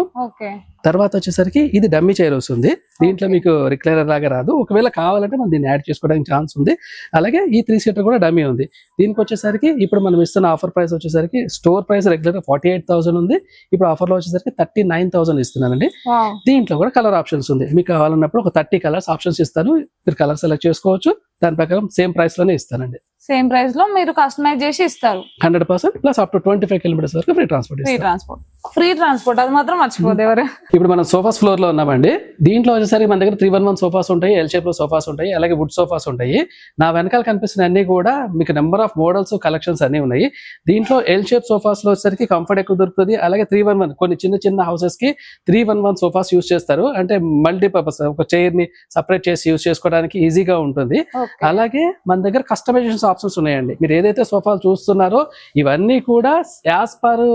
తర్వాత వచ్చేసరికి ఇది డమ్మీ చైర్ వస్తుంది. దీంట్లో మీకు రిక్లైనర్ లాగా రాదు. ఒకవేళ కావాలంటే మనం దీన్ని యాడ్ చేసుకోవడానికి ఛాన్స్ ఉంది. అలాగే ఈ 3-seater కూడా డమ్మీ ఉంది. దీనికి వచ్చేసరికి ఇప్పుడు మనం ఇస్తున్న ఆఫర్ ప్రైస్ వచ్చేసరికి స్టోర్ ప్రైస్ రెగ్యులర్ 48,000 ఉంది. ఇప్పుడు ఆఫర్ లో వచ్చేసరికి 39,000 ఇస్తున్నానండి. దీంట్లో కూడా కలర్ ఆప్షన్స్ ఉంది. మీకు కావాలన్నప్పుడు ఒక 30 కలర్స్ ఆప్షన్స్ ఇస్తాను. మీరు కలర్ సెలెక్ట్ చేసుకోవచ్చు. దాని ప్రకారం సేమ్ ప్రైస్ లోనే ఇస్తానండి. సేమ్ ప్రైస్ లో మీరు కస్టమైజ్ చేసి ఇస్తారు. 100% ప్లస్ అప్ టు 25 kilometers వరకు ఫ్రీ ట్రాన్స్పోర్ట్ అది మాత్రం మర్చిపోదు ఎవరు. ఇప్పుడు మనం సోఫాస్ ఫ్లోర్ లో ఉన్నామండి. దీంట్లో వచ్చేసరికి మన దగ్గర 311 సోఫాస్ ఉంటాయి, ఎల్ షేప్ లో సోఫాస్ ఉంటాయి, అలాగే వుడ్ సోఫాస్ ఉంటాయి. నా వెనకాల కనిపిస్తున్న అన్ని కూడా మీకు నెంబర్ ఆఫ్ మోడల్స్ కలెక్షన్స్ అన్ని ఉన్నాయి. దీంట్లో ఎల్ షేప్ సోఫాస్ లో వచ్చేసరికి కంఫర్ట్ ఎక్కువ దొరుకుతుంది. అలాగే 311 కొన్ని చిన్న హౌసెస్ కి 311 సోఫాస్ యూస్ చేస్తారు. అంటే మల్టీపర్పస్, ఒక చైర్ ని సపరేట్ చేసి యూస్ చేసుకోవడానికి ఈజీగా ఉంటుంది. అలాగే మన దగ్గర కస్టమైజేషన్ ఆప్షన్స్ ఉన్నాయండి. మీరు ఏదైతే సోఫాలు చూస్తున్నారో ఇవన్నీ కూడా యాజ్ పర్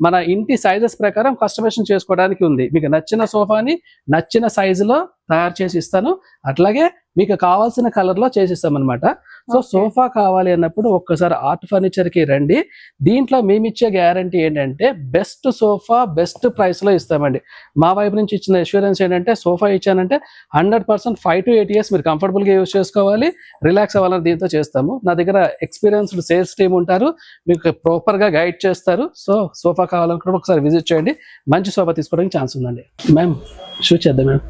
మన ఇంటి సైజెస్ ప్రకారం కస్టమైజేషన్ చేసుకోవడానికి ఉంది. మీకు నచ్చిన సోఫాని నచ్చిన సైజులో తయారు చేసి ఇస్తాను. అట్లాగే మీకు కావాల్సిన కలర్ లో చేసిస్తాం అనమాట. సో సోఫా కావాలి అన్నప్పుడు ఒక్కసారి ఆర్ట్ ఫర్నిచర్ కి రండి. దీంట్లో మేమిచ్చే గ్యారంటీ ఏంటంటే బెస్ట్ సోఫా బెస్ట్ ప్రైస్ లో ఇస్తామండి. మా వైపు నుంచి ఇచ్చిన అష్యూరెన్స్ ఏంటంటే సోఫా ఇచ్చానంటే 100% 5 to 8 years మీరు కంఫర్టబుల్ గా యూజ్ చేసుకోవాలి, రిలాక్స్ అవ్వాలని దీంతో చేస్తాము. నా దగ్గర ఎక్స్పీరియన్స్డ్ సేల్స్ టీమ్ ఉంటారు, మీకు ప్రాపర్ గా గైడ్ చేస్తారు. సో సోఫా కావాలనుకుంటే ఒకసారి విజిట్ చేయండి. మంచి సోఫా తీసుకోవడానికి ఛాన్స్ ఉందండి. మ్యామ్ షూట్ చేద్దాం మ్యామ్.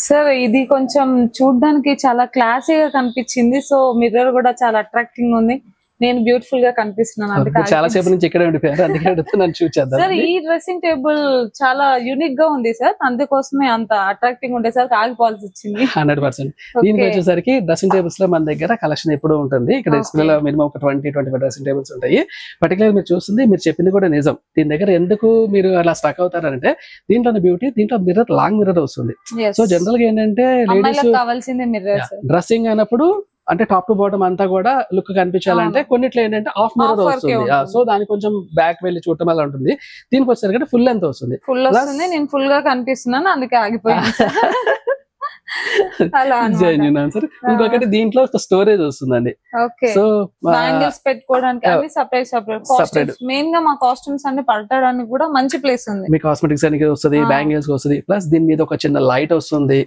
సార్ ఇది కొంచెం చూడడానికి చాలా క్లాసీగా కనిపించింది. సో మిర్రర్ కూడా చాలా అట్రాక్టింగ్ ఉంది. నేను బ్యూటిఫుల్ గా కనిపిస్తున్నాను. చాలా సేపు నుంచి ఇక్కడే ఉండిపోయారు, అందుకే అడుగుతున్నాను చూచేద్దాం. సార్ ఈ డ్రెస్సింగ్ టేబుల్ చాలా యూనిక్ గా ఉంది సార్, అందుకోసమే అంత అట్రాక్టింగ్ ఉండే సార్ ఆగిపోవాల్సి వచ్చింది. 100%. దీనికి వచ్చేసరికి డ్రెస్సింగ్ టేబుల్స్ లో మన దగ్గర కలెక్షన్ ఎప్పుడు ఉంటుంది. ఇక్కడ డిస్ప్లేలో మినిమం ఒక 20-25 డ్రెస్సింగ్ టేబుల్స్ ఉంటాయి. పర్టికులర్ మీరు చూస్తుంది, మీరు చెప్పింది కూడా నిజం. దీని దగ్గర ఎందుకు మీరు అలా స్టక్ అవుతారంటే దీంట్లోనే బ్యూటీ, దీంట్లో మిర్రర్ లాంగ్ మిర్రర్ వస్తుంది. సో జనరల్ గా ఏంటంటే లేడీస్ కావాల్సిందే మిర్రర్. డ్రెస్సింగ్ అన్నప్పుడు అంటే టాప్ టు బాటమ్ అంతా కూడా లుక్ కనిపించాలంటే కొన్నిట్లో ఏంటంటే హాఫ్ మిర్రర్ వస్తుంది. సో దానికి కొంచెం బ్యాక్ వెళ్ళి చూడటం అలా ఉంటుంది. దీనికి వచ్చేసరికి ఫుల్ లెంత్ వస్తుంది. నేను ఫుల్ గా కనిపిస్తున్నాను, అందుకే ఆగిపోయాను. ఇంకొకటి దీంట్లో స్టోరేజ్ వస్తుందండి. సో బ్యాంగిల్స్ పెట్టుకోవడానికి అన్ని సెపరేట్. మెయిన్ గా మా కాస్ట్యూమ్స్ అన్ని పడటానికి కూడా మంచి ప్లేస్ ఉంది. మీ కాస్మెటిక్స్ అనికి వస్తుంది, బ్యాంగిల్స్ వస్తుంది, ప్లస్ దీని మీద ఒక చిన్న లైట్ వస్తుంది.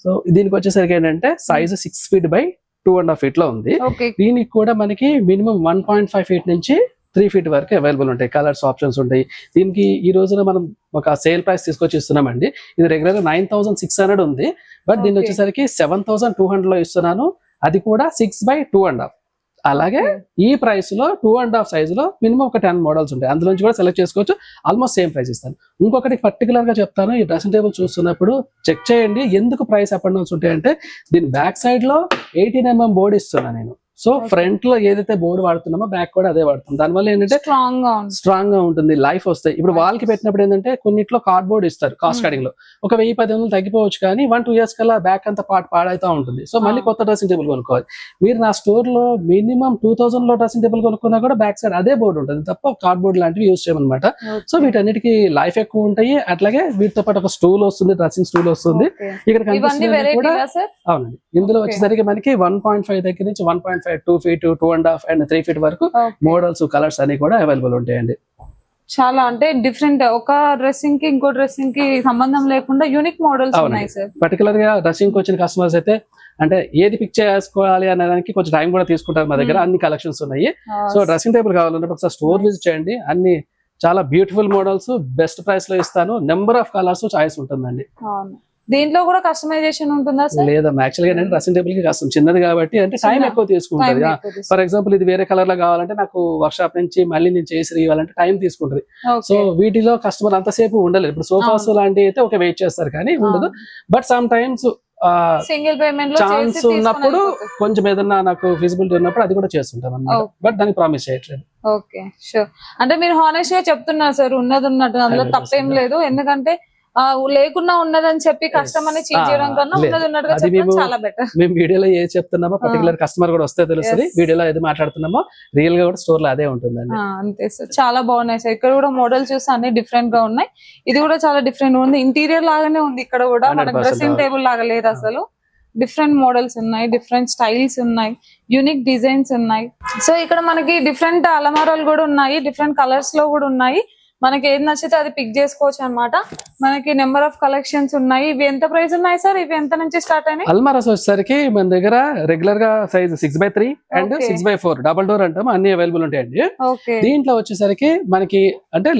సో దీనికి వచ్చేసరికి ఏంటంటే సైజ్ 6 feet by 2.5 feet లో ఉంది. దీనికి కూడా మనకి మినిమం 1.5 feet నుంచి 3 feet వరకు అవైలబుల్ ఉంటాయి. కలర్స్ ఆప్షన్స్ ఉంటాయి. దీనికి ఈ రోజున మనం ఒక సేల్ ప్రైస్ తీసుకొచ్చి ఇస్తున్నామండి. ఇది రెగ్యులర్ 9,600 ఉంది, బట్ దీన్ని వచ్చేసరికి 7,200 లో ఇస్తున్నాను. అది కూడా 6 by 2.5. అలాగే ఈ ప్రైస్ లో 2.5 సైజ్ లో మినిమం ఒక 10 మోడల్స్ ఉంటాయి. అందులో నుంచి కూడా సెలెక్ట్ చేసుకోవచ్చు. ఆల్మోస్ట్ సేమ్ ప్రైస్ ఇస్తాను. ఇంకొకటి పర్టికులర్ గా చెప్తాను, ఈ డ్రెస్సింగ్ టేబుల్ చూస్తున్నప్పుడు చెక్ చేయండి ఎందుకు ప్రైస్ అప్ అండ్ డౌన్స్ ఉంటాయంటే దీని బ్యాక్ సైడ్ లో 18 mm బోర్డు ఇస్తున్నాను నేను. సో ఫ్రంట్ లో ఏదైతే బోర్డు వాడుతున్నామో బ్యాక్ కూడా అదే వాడుతుంది. దానివల్ల ఏంటంటే స్ట్రాంగ్ గా ఉంటుంది, లైఫ్ వస్తాయి. ఇప్పుడు వాల్ కి పెట్టినప్పుడు ఏంటంటే కొన్నిట్లో కార్డ్ బోర్డ్ ఇస్తారు కాస్ట్ కటింగ్ లో. ఒక 1000-1500 తగ్గిపోవచ్చు, కానీ 1-2 years కల్లా బ్యాక్ అంతా పాడైతా ఉంటుంది. సో మళ్ళీ కొత్త డ్రెస్సింగ్ టేబుల్ కొనుక్కోవాలి. మీరు నా స్టోర్ లో మినిమం 2000 లో డ్రెస్సింగ్ టేబుల్ కొనుక్కున్నా కూడా బ్యాక్ సైడ్ అదే బోర్డు ఉంటుంది తప్ప కార్డ్ బోర్డ్ లాంటివి యూజ్ చేయమన్నమాట. సో వీటన్నిటికీ లైఫ్ ఎక్కువ ఉంటాయి. అట్లాగే వీటితో పాటు ఒక స్టూల్ వస్తుంది, డ్రెస్సింగ్ స్టూల్ వస్తుంది. ఇక్కడ కనిపిస్తుంది కూడా. అవునండి, ఇందులో వచ్చేసరికి మనకి 1.5 దగ్గర నుంచి 1.5, 2 feet, 2.5 and 3 feet వరకు మోడల్స్ కలర్స్ అన్ని కూడా అవైలబుల్ ఉంటాయండి. చాలా అంటే డిఫరెంట్, ఒక డ్రెస్సింగ్ కి ఇంకో డ్రెస్సింగ్ కి సంబంధం లేకుండా యూనిక్ మోడల్స్ ఉన్నాయి సార్. పర్టికులర్ గా డ్రెస్సింగ్ వచ్చిన కస్టమర్స్ అయితే అంటే ఏది పిక్ చేసుకోవాలి అనే దానికి కొంచెం టైం కూడా తీసుకుంటారు. మా దగ్గర అన్ని కలెక్షన్స్ ఉన్నాయి. సో డ్రెస్సింగ్ టేబుల్ కావాలంటే ఒకసారి స్టోర్ విజిట్ చేయండి. అన్ని చాలా బ్యూటిఫుల్ మోడల్స్ బెస్ట్ ప్రైస్ లో ఇస్తాను. నెంబర్ ఆఫ్ కలర్స్ చాయిస్ ఉంటుందండి. దీంట్లో కూడా కస్టమైజేషన్ ఉంటుందా సార్? లేదా యాక్చువల్ గా డ్రెస్సింగ్ టేబుల్ కి కష్టం చిన్నది కాబట్టి అంటే టైం ఎక్కువ తీసుకుంటుంది. ఫర్ ఎగ్జాంపుల్ ఇది వేరే కలర్ లో కావాలంటే నాకు వర్క్ షాప్ నుంచి మళ్ళీ నేను చేసి ఇవ్వాలంటే టైం తీసుకుంటుంది. సో వీటిలో కస్టమర్ అంతసేపు ఉండలేదు. ఇప్పుడు సోఫాస్ లాంటివి అయితే ఒక వెయిట్ చేస్తారు కానీ ఉండదు. But some times single payment chance ఉన్నప్పుడు కొంచెం ఏదన్నా నాకు ఫిజిబిలిటీ ఉన్నప్పుడు అది కూడా చేస్తుంటాను అన్నమాట. బట్ దానికి ప్రామిస్ చేయట్లేదు. Okay sure. అంటే మీరు హానెస్ట్ గా చెప్తున్నారు సార్, ఉన్నది ఉన్నట్టు, అందులో తప్పేం లేదు. ఎందుకంటే లేకున్నా ఉన్నదని చెప్పి కస్టమర్ ని చీట్ చేయడం కన్నా ఉన్నది ఉన్నట్టుగా చెప్పడం చాలా బెటర్. మేము వీడియోలో ఏది చెప్తున్నామో పర్టికులర్ కస్టమర్ కూడా వస్తే తెలుస్తుంది. వీడియోలో ఏది మాట్లాడుతున్నామో రియల్ గా కూడా స్టోర్ లో అదే ఉంటుందండి. అంతే సార్, చాలా బాగున్నాయి సార్. ఇక్కడ కూడా మోడల్ చూస్తే అన్ని డిఫరెంట్ గా ఉన్నాయి. ఇది కూడా చాలా డిఫరెంట్ ఉంది. ఇంటీరియర్ లాగానే ఉంది. ఇక్కడ కూడా మనకు డ్రెస్సింగ్ టేబుల్ లాగా లేదు అసలు. డిఫరెంట్ మోడల్స్ ఉన్నాయి, డిఫరెంట్ స్టైల్స్ ఉన్నాయి, యూనిక్ డిజైన్స్ ఉన్నాయి. సో ఇక్కడ మనకి డిఫరెంట్ అలమారాలు కూడా ఉన్నాయి, డిఫరెంట్ కలర్స్ లో కూడా ఉన్నాయి. మనకి ఏది నచ్చితే అది పిక్ చేసుకోవచ్చు అన్నమాట. మనకి నెంబర్ ఆఫ్ కలెక్షన్స్ ఉన్నాయి. ఇవి ఎంత ప్రైస్ ఉన్నాయి సార్? ఇవి ఎంత నుంచి స్టార్ట్ అయినాయి? అల్మారాస్ వచ్చేసరికి మన దగ్గర రెగ్యులర్ గా size 6x3 and 6x4 double door అంటాం, అన్ని అవైలబుల్ ఉంటాయండి. దీంట్లో వచ్చేసరికి మనకి అంటే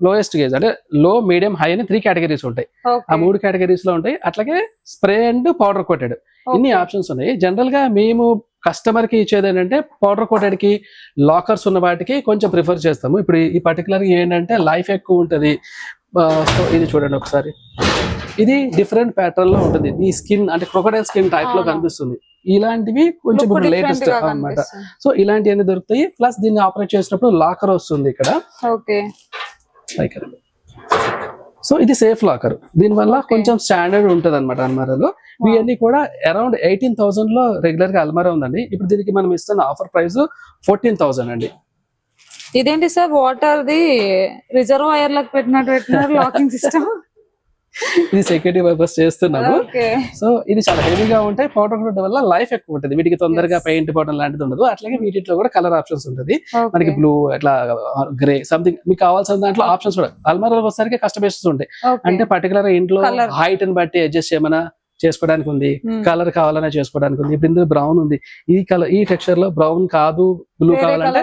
లోయెస్ట్ గేజ్ అంటే లో, మీడియం, హై అని 3 కేటగిరీస్ ఉంటాయి. ఆ 3 కేటగిరీస్ లో ఉంటాయి. అట్లాగే స్ప్రే అండ్ పౌడర్ కోటెడ్ ఇన్ని ఆప్షన్స్ ఉన్నాయి. జనరల్ గా మేము కస్టమర్ కి ఇచ్చేది ఏంటంటే పౌడర్ కోటెడ్ కి లాకర్స్ ఉన్న వాటికి కొంచెం ప్రిఫర్ చేస్తాము. ఇప్పుడు ఈ పర్టికులర్ ఏంటంటే లైఫ్ ఎక్కువ ఉంటుంది. సో ఇది చూడండి ఒకసారి, ఇది డిఫరెంట్ ప్యాటర్న్ లో ఉంటుంది. ఈ స్కిన్ అంటే క్రొకడైల్ స్కిన్ టైప్ లో కనిపిస్తుంది. ఇలాంటివి కొంచెం ఇప్పుడు లేటెస్ట్ అన్నమాట. సో ఇలాంటివన్నీ దొరుకుతాయి. ప్లస్ దీన్ని ఆపరేట్ చేసినప్పుడు లాకర్ వస్తుంది ఇక్కడ. సో ఇది సేఫ్ లాకర్, దీని వల్ల కొంచెం స్టాండర్డ్ ఉంటది అనమాట అల్మారాలో. ఇవన్నీ కూడా అరౌండ్ 18,000 లో రెగ్యులర్ గా అల్మారా ఉందండి. ఇప్పుడు దీనికి మనం ఇస్తున్న ఆఫర్ ప్రైస్ 14,000 అండి. ఇదేంటి సార్, వాటర్ ది రిజర్వాయర్ లకు పెట్టినారు లాకింగ్ సిస్టమ్. ఇది సెక్యూరిటీ పర్పస్ చేస్తున్నాము. సో ఇది చాలా హెవీగా ఉంటాయి. పౌడర్ కోట్ వల్ల లైఫ్ ఎక్కువ ఉంటుంది. వీటికి తొందరగా పెయింట్ పోవడం లాంటిది ఉండదు. అట్లాగే వీటిలో కూడా కలర్ ఆప్షన్స్ ఉంటుంది. మనకి బ్లూ, అట్లా గ్రే, సంథింగ్ మీకు కావాల్సిన దాంట్లో ఆప్షన్స్ కూడా. అల్మారాలో వచ్చేసరికి కస్టమైజేషన్స్ ఉంటాయి. అంటే పర్టికులర్ ఇంట్లో హైట్ ని బట్టి అడ్జస్ట్ చేయమన్నా చేసుకోవడానికి ఉంది, కలర్ కావాలన్నా చేసుకోవడానికి ఉంది. ఇప్పుడు ఇందులో బ్రౌన్ ఉంది, ఈ కలర్ ఈ టెక్స్చర్ లో బ్రౌన్ కాదు బ్లూ కావాలంటే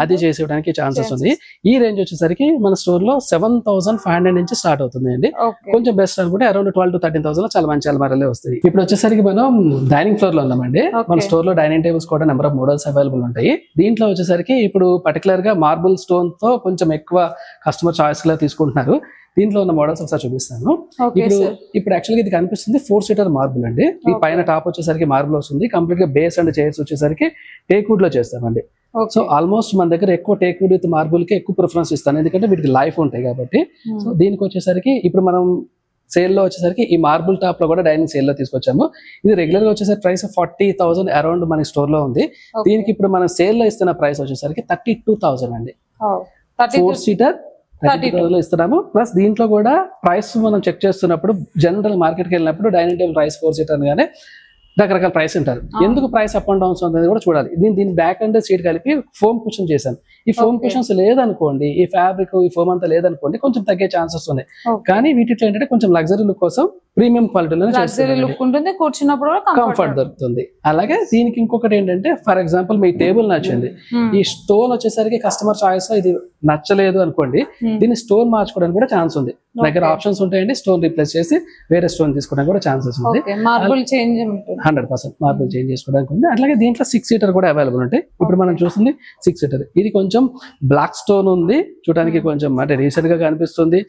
అది చేసేయడానికి ఛాన్సెస్ ఉంది. ఈ రేంజ్ వచ్చేసరికి మన స్టోర్ లో 7,500 నుంచి స్టార్ట్ అవుతుంది అండి. కొంచెం బెస్ట్ అనుకుంటే అరౌండ్ 12 to 13,000 లో చాలా మంచి అల్మారాలే వస్తాయి. ఇప్పుడు వచ్చేసరికి మనం డైనింగ్ ఫ్లోర్ లో ఉన్నామండి. మన స్టోర్ లో డైనింగ్ టేబుల్స్ కూడా నెంబర్ ఆఫ్ మోడల్స్ అవైలబుల్ ఉంటాయి. దీంట్లో వచ్చేసరికి ఇప్పుడు పర్టికులర్ గా మార్బుల్ స్టోన్ తో కొంచెం ఎక్కువ కస్టమర్ చాయిస్ గా తీసుకుంటున్నారు. దీంట్లో ఉన్న మోడల్స్ ఒకసారి చూపిస్తాను. ఇప్పుడు యాక్చువల్గా ఇది కనిపిస్తుంది 4-seater మార్బుల్ అండి. ఈ పైన టాప్ వచ్చేసరికి మార్బుల్ వస్తుంది. కంప్లీట్ గా బేస్ అండ్ చైర్స్ వచ్చేసరికి టేక్ వుడ్ లో చేస్తామండి. సో ఆల్మోస్ట్ మన దగ్గర ఎక్కువ టేక్ వుడ్ విత్ మార్బుల్ కి ఎక్కువ ప్రిఫరెన్స్ ఇస్తాను, ఎందుకంటే వీటికి లైఫ్ ఉంటాయి కాబట్టి. సో దీనికి వచ్చేసరికి ఇప్పుడు మనం సేల్ లో వచ్చేసరికి ఈ మార్బుల్ టాప్ లో కూడా డైనింగ్ సేల్ లో తీసుకొచ్చాము. ఇది రెగ్యులర్ గా వచ్చేసరికి ప్రైస్ 40,000 అరౌండ్ మన స్టోర్ లో ఉంది. దీనికి ఇప్పుడు మనం సేల్ లో ఇస్తున్న ప్రైస్ వచ్చేసరికి 32,000 అండి. 4-seater 32,000 లో ఇస్తున్నాము. ప్లస్ దీంట్లో కూడా ప్రైస్ మనం చెక్ చేస్తున్నప్పుడు జనరల్ మార్కెట్కి వెళ్ళినప్పుడు డైనింగ్ టేబుల్ ప్రైస్ 4-seater అనగానే రకరకాల ప్రైస్ ఉంటారు. ఎందుకు ప్రైస్ అప్ అండ్ డౌన్స్ అనేది కూడా చూడాలి. నేను దీని బ్యాక్ అండ్ సీట్ కలిపి ఫోమ్ కుషన్ చేశాను. ఈ ఫోమ్ కుషన్స్ లేదనుకోండి, ఈ ఫ్యాబ్రిక్ ఈ ఫోమ్ అంతా లేదనుకోండి, కొంచెం తగ్గే ఛాన్సెస్ ఉన్నాయి. కానీ వీటిలో ఏంటంటే కొంచెం లగ్జరీ లుక్ కోసం ప్రీమియం క్వాలిటీలో ఉంటుంది, కూర్చున్నప్పుడు కంఫర్ట్ దొరుకుతుంది. అలాగే దీనికి ఇంకొకటి ఏంటంటే, ఫర్ ఎగ్జాంపుల్ మీ టేబుల్ నచ్చింది, ఈ స్టోన్ వచ్చేసరికి కస్టమర్ చాయిస్ ఇది నచ్చలేదు అనుకోండి, దీన్ని స్టోన్ మార్చుకోవడానికి కూడా ఛాన్స్ ఉంది. దగ్గర ఆప్షన్స్ ఉంటాయండి. స్టోన్ రీప్లేస్ చేసి వేరే స్టోన్ తీసుకోవడానికి కూడా ఛాన్సెస్ ఉంది. 100% మార్బుల్ చేంజ్ చేసుకోవడానికి ఉంది. అట్లాగే దీంట్లో 6-seater కూడా అవైలబుల్ ఉంటాయి. ఇప్పుడు మనం చూస్తుంది 6-seater. ఇది కొంచెం బ్లాక్ స్టోన్ ఉంది, చూడడానికి కొంచెం అంటే రీసెంట్ గా కనిపిస్తుంది.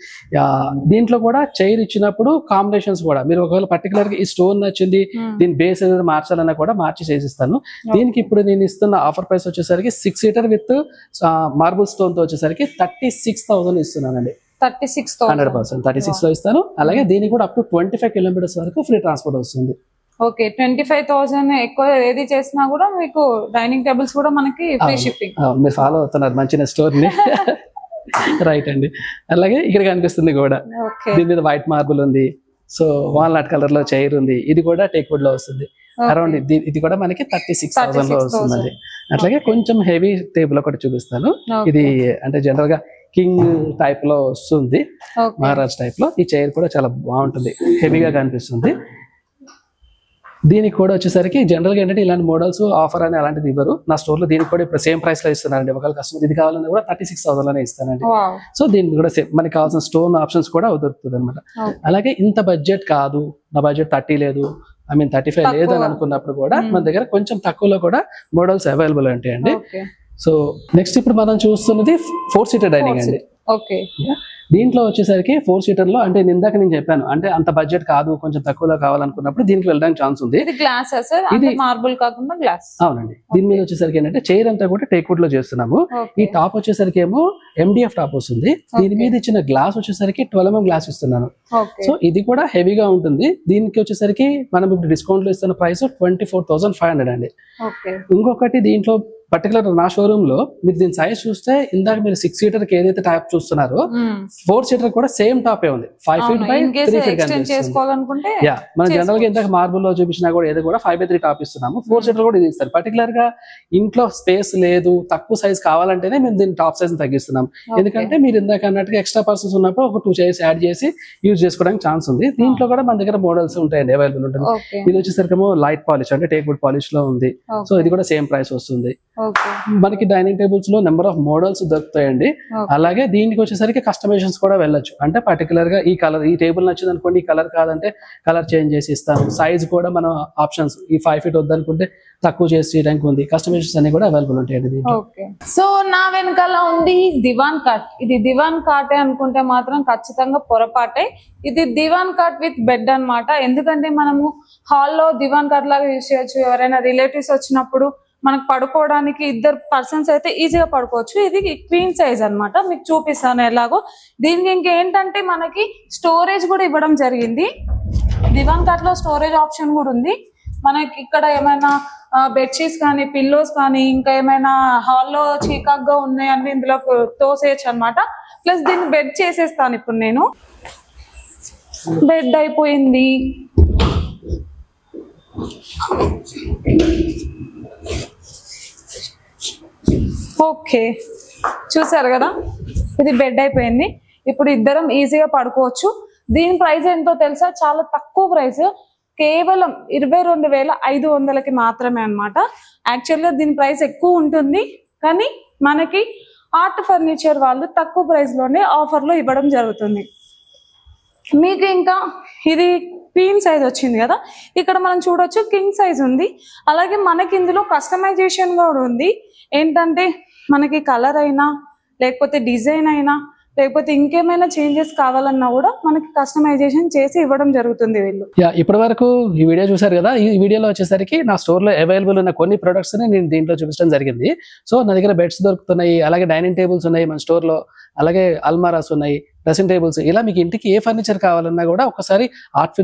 దీంట్లో కూడా చైర్ ఇచ్చినప్పుడు కాంబినేషన్స్ కూడా మీరు ఒకవేళ పర్టికులర్ గా ఈ స్టోన్ నచ్చింది, దీని బేస్ ఏదైనా మార్చాలన్నా కూడా మార్చి చేసిస్తాను. దీనికి ఇప్పుడు నేను ఇస్తున్న ఆఫర్ ప్రైస్ వచ్చేసరికి 6-seater విత్ మార్బుల్ స్టోన్ తో వచ్చేసరికి 36,000 ఇస్తున్నానండి. 100% 36 లో ఇస్తాను. అలాగే దీనికి కూడా అప్ టు 25 kilometers వరకు ఫ్రీ ట్రాన్స్పోర్ట్ వస్తుంది. ఓకే, 25,000 ఎక్కువ ఏది చేసినా కూడా మీకు డైనింగ్ టేబుల్స్ కూడా మనకి ఫ్రీ షిప్పింగ్. మీరు ఫాలో అవుతున్నారు మంచి స్టోర్ ని. రైట్ అండి. అలాగే ఇక్కడ కనిపిస్తుంది కూడా, దీని మీద వైట్ మార్బుల్ ఉంది. సో వాల్నట్ కలర్ లో చైర్ ఉంది. ఇది కూడా టేక్ వుడ్ లో వస్తుంది. అరౌండ్ ఇది కూడా మనకి 36,000 లో వస్తుందండి. అట్లాగే కొంచెం హెవీ టేబుల్ ఒకటి చూపిస్తాను. ఇది అంటే జనరల్ గా కింగ్ టైప్ లో వస్తుంది, మహారాజ్ టైప్ లో. ఈ చైర్ కూడా చాలా బాగుంటుంది, హెవీగా కనిపిస్తుంది. దీనికి కూడా వచ్చేసరికి జనరల్ గా ఏంటంటే ఇలాంటి మోడల్స్ ఆఫర్ అని అలాంటిది ఇవ్వరు. నా స్టోర్ లో దీనికి కూడా ఇప్పుడు సేమ్ ప్రైస్ లో ఇస్తున్నారండి. ఒకవేళ కస్టమర్ ఇది కావాలన్నా కూడా 36,000 ఇస్తానండి. సో దీనికి కూడా సేమ్ మనకి కావాల్సిన స్టోన్ ఆప్షన్స్ కూడా దొరుకుతుంది అనమాట. అలాగే ఇంత బడ్జెట్ కాదు, నా బడ్జెట్ 30 లేదు, 35 లేదు అని అనుకున్నప్పుడు కూడా మన దగ్గర కొంచెం తక్కువలో కూడా మోడల్స్ అవైలబుల్ ఉంటాయండి. సో నెక్స్ట్ ఇప్పుడు మనం చూస్తున్నది 4 సీటర్ డైనింగ్ అండి. దీంట్లో వచ్చేసరికి 4 సీటర్ లో అంటే ఇందాక నేను చెప్పాను అంటే అంత బడ్జెట్ కాదు, కొంచెం తక్కువలో కావాలనుకున్నప్పుడు దీనికి వెళ్ళడానికి ఛాన్స్ ఉంది. ఇది మార్బుల్ కాకుండా గ్లాస్. అవునండి. దీని మీద వచ్చేసరికి ఏంటంటే చైర్ అంతా కూడా టేక్ వుడ్ లో చేస్తున్నాము. ఈ టాప్ వచ్చేసరికి ఏమో MDF టాప్ వస్తుంది. దీని మీద ఇచ్చిన గ్లాస్ వచ్చేసరికి 12mm గ్లాస్ ఇస్తున్నాను. సో ఇది కూడా హెవీగా ఉంటుంది. దీనికి వచ్చేసరికి మనం ఇప్పుడు డిస్కౌంట్ లో ఇస్తున్న ప్రైస్ 24,500 అండి. ఇంకొకటి దీంట్లో పర్టికులర్ నా షోరూమ్ లో మీరు దీని సైజ్ చూస్తే ఇందాక మీరు 6 సీటర్ కి ఏదైతే టాప్ చూస్తున్నారో 4 సీటర్ కూడా సేమ్ టాపే ఉంది. 5 feet by 3 feet కనిపిస్తుంది. మనం జనరల్ గా ఇందాక మార్బుల్ లో చూపించినా కూడా ఏదో కూడా 5x3 టాప్ ఇస్తున్నాము. 4 సీటర్ కూడా ఇది ఇస్తారు. పర్టికులర్ గా ఇంట్లో స్పేస్ లేదు, తక్కువ సైజ్ కావాలంటేనే మేము దీని టాప్ సైజ్ తగ్గిస్తున్నాం. ఎందుకంటే మీరు ఇందాక అన్నట్టుగా ఎక్స్ట్రా పర్సన్స్ ఉన్నప్పుడు ఒక 2 చైర్స్ యాడ్ చేసి యూజ్ చేసుకోవడానికి ఛాన్స్ ఉంది. దీంట్లో కూడా మన దగ్గర మోడల్స్ ఉంటాయండి, అవైలబుల్ ఉంటుంది. ఇది వచ్చేసరికి లైట్ పాలిష్ అంటే టేక్ వుడ్ పాలిష్ లో ఉంది. సో ఇది కూడా సేమ్ ప్రైస్ వస్తుంది. మనకి డైనింగ్ టేబుల్స్ లో నెంబర్ ఆఫ్ మోడల్స్ దొరుకుతాయండి. అలాగే దీనికి వచ్చేసరికి కస్టమైజేషన్స్ కూడా వెళ్ళొచ్చు. అంటే పర్టికులర్ గా ఈ కలర్, ఈ టేబుల్ నచ్చింది అనుకోండి, ఈ కలర్ కాదంటే కలర్ చేంజ్ చేసి ఇస్తాను. సైజ్ కూడా మనం ఆప్షన్స్ ఈ 5 feet వద్దనుకుంటే తక్కువ చేసి చేయడానికి ఉంది. కస్టమైజేషన్స్ అన్ని కూడా అవైలబుల్ ఉంటాయండి. సో నా వెనకాల ఉంది దివాన్ కాట్. ఇది దివాన్ కాటే అనుకుంటే మాత్రం ఖచ్చితంగా పొరపాటే. ఇది దివాన్ కాట్ విత్ బెడ్ అన్నమాట. ఎందుకంటే మనము హాల్లో దివాన్ కాట్ లాగా యూజ్ చేయొచ్చు. ఎవరైనా రిలేటివ్స్ వచ్చినప్పుడు మనకు పడుకోవడానికి 2 persons అయితే ఈజీగా పడుకోవచ్చు. ఇది క్వీన్ సైజ్ అన్నమాట. మీకు చూపిస్తాను ఎలాగో. దీనికి ఇంకేంటంటే మనకి స్టోరేజ్ కూడా ఇవ్వడం జరిగింది. దివాన్ కాట్ లో స్టోరేజ్ ఆప్షన్ కూడా ఉంది. మనకి ఇక్కడ ఏమైనా బెడ్షీట్స్ కానీ, పిల్లోస్ కానీ, ఇంకా ఏమైనా హాల్లో చీకాగ్గా ఉన్నాయని ఇందులో తోసేయచ్చు అనమాట. ప్లస్ దీన్ని బెడ్ చేసేస్తాను ఇప్పుడు నేను. బెడ్ అయిపోయింది. ఓకే, చూసారు కదా, ఇది బెడ్ అయిపోయింది. ఇప్పుడు ఇద్దరం ఈజీగా పడుకోవచ్చు. దీని ప్రైస్ ఎంతో తెలుసా? చాలా తక్కువ ప్రైస్, కేవలం 22,500కి మాత్రమే అన్నమాట. యాక్చువల్గా దీని ప్రైస్ ఎక్కువ ఉంటుంది, కానీ మనకి ఆర్ట్ ఫర్నిచర్ వాళ్ళు తక్కువ ప్రైస్ లోనే ఆఫర్ లో ఇవ్వడం జరుగుతుంది. మీకు ఇంకా ఇది క్వీన్ సైజ్ వచ్చింది కదా, ఇక్కడ మనం చూడొచ్చు కింగ్ సైజ్ ఉంది. అలాగే మనకి ఇందులో కస్టమైజేషన్ కూడా ఉంది. ఏంటంటే మనకి కలర్ అయినా, లేకపోతే డిజైన్ అయినా, లేకపోతే ఇంకేమైనా చేంజెస్ కావాలన్నా కూడా మనకి కస్టమైజేషన్ చేసి ఇవ్వడం జరుగుతుంది వీళ్ళు. ఇప్పటి వరకు ఈ వీడియో చూసారు కదా. ఈ వీడియోలో వచ్చేసరికి నా స్టోర్ లో అవైలబుల్ ఉన్న కొన్ని ప్రొడక్ట్స్ నేను దీంట్లో చూపించడం జరిగింది. సో నా దగ్గర బెడ్స్ దొరుకుతున్నాయి, అలాగే డైనింగ్ టేబుల్స్ ఉన్నాయి మన స్టోర్ లో, అలాగే అల్మారాస్ ఉన్నాయి, డ్రెస్సింగ్ టేబుల్స్. ఇలా మీకు ఇంటికి ఏ ఫర్నిచర్ కావాలన్నా కూడా ఒకసారి ఆర్ట్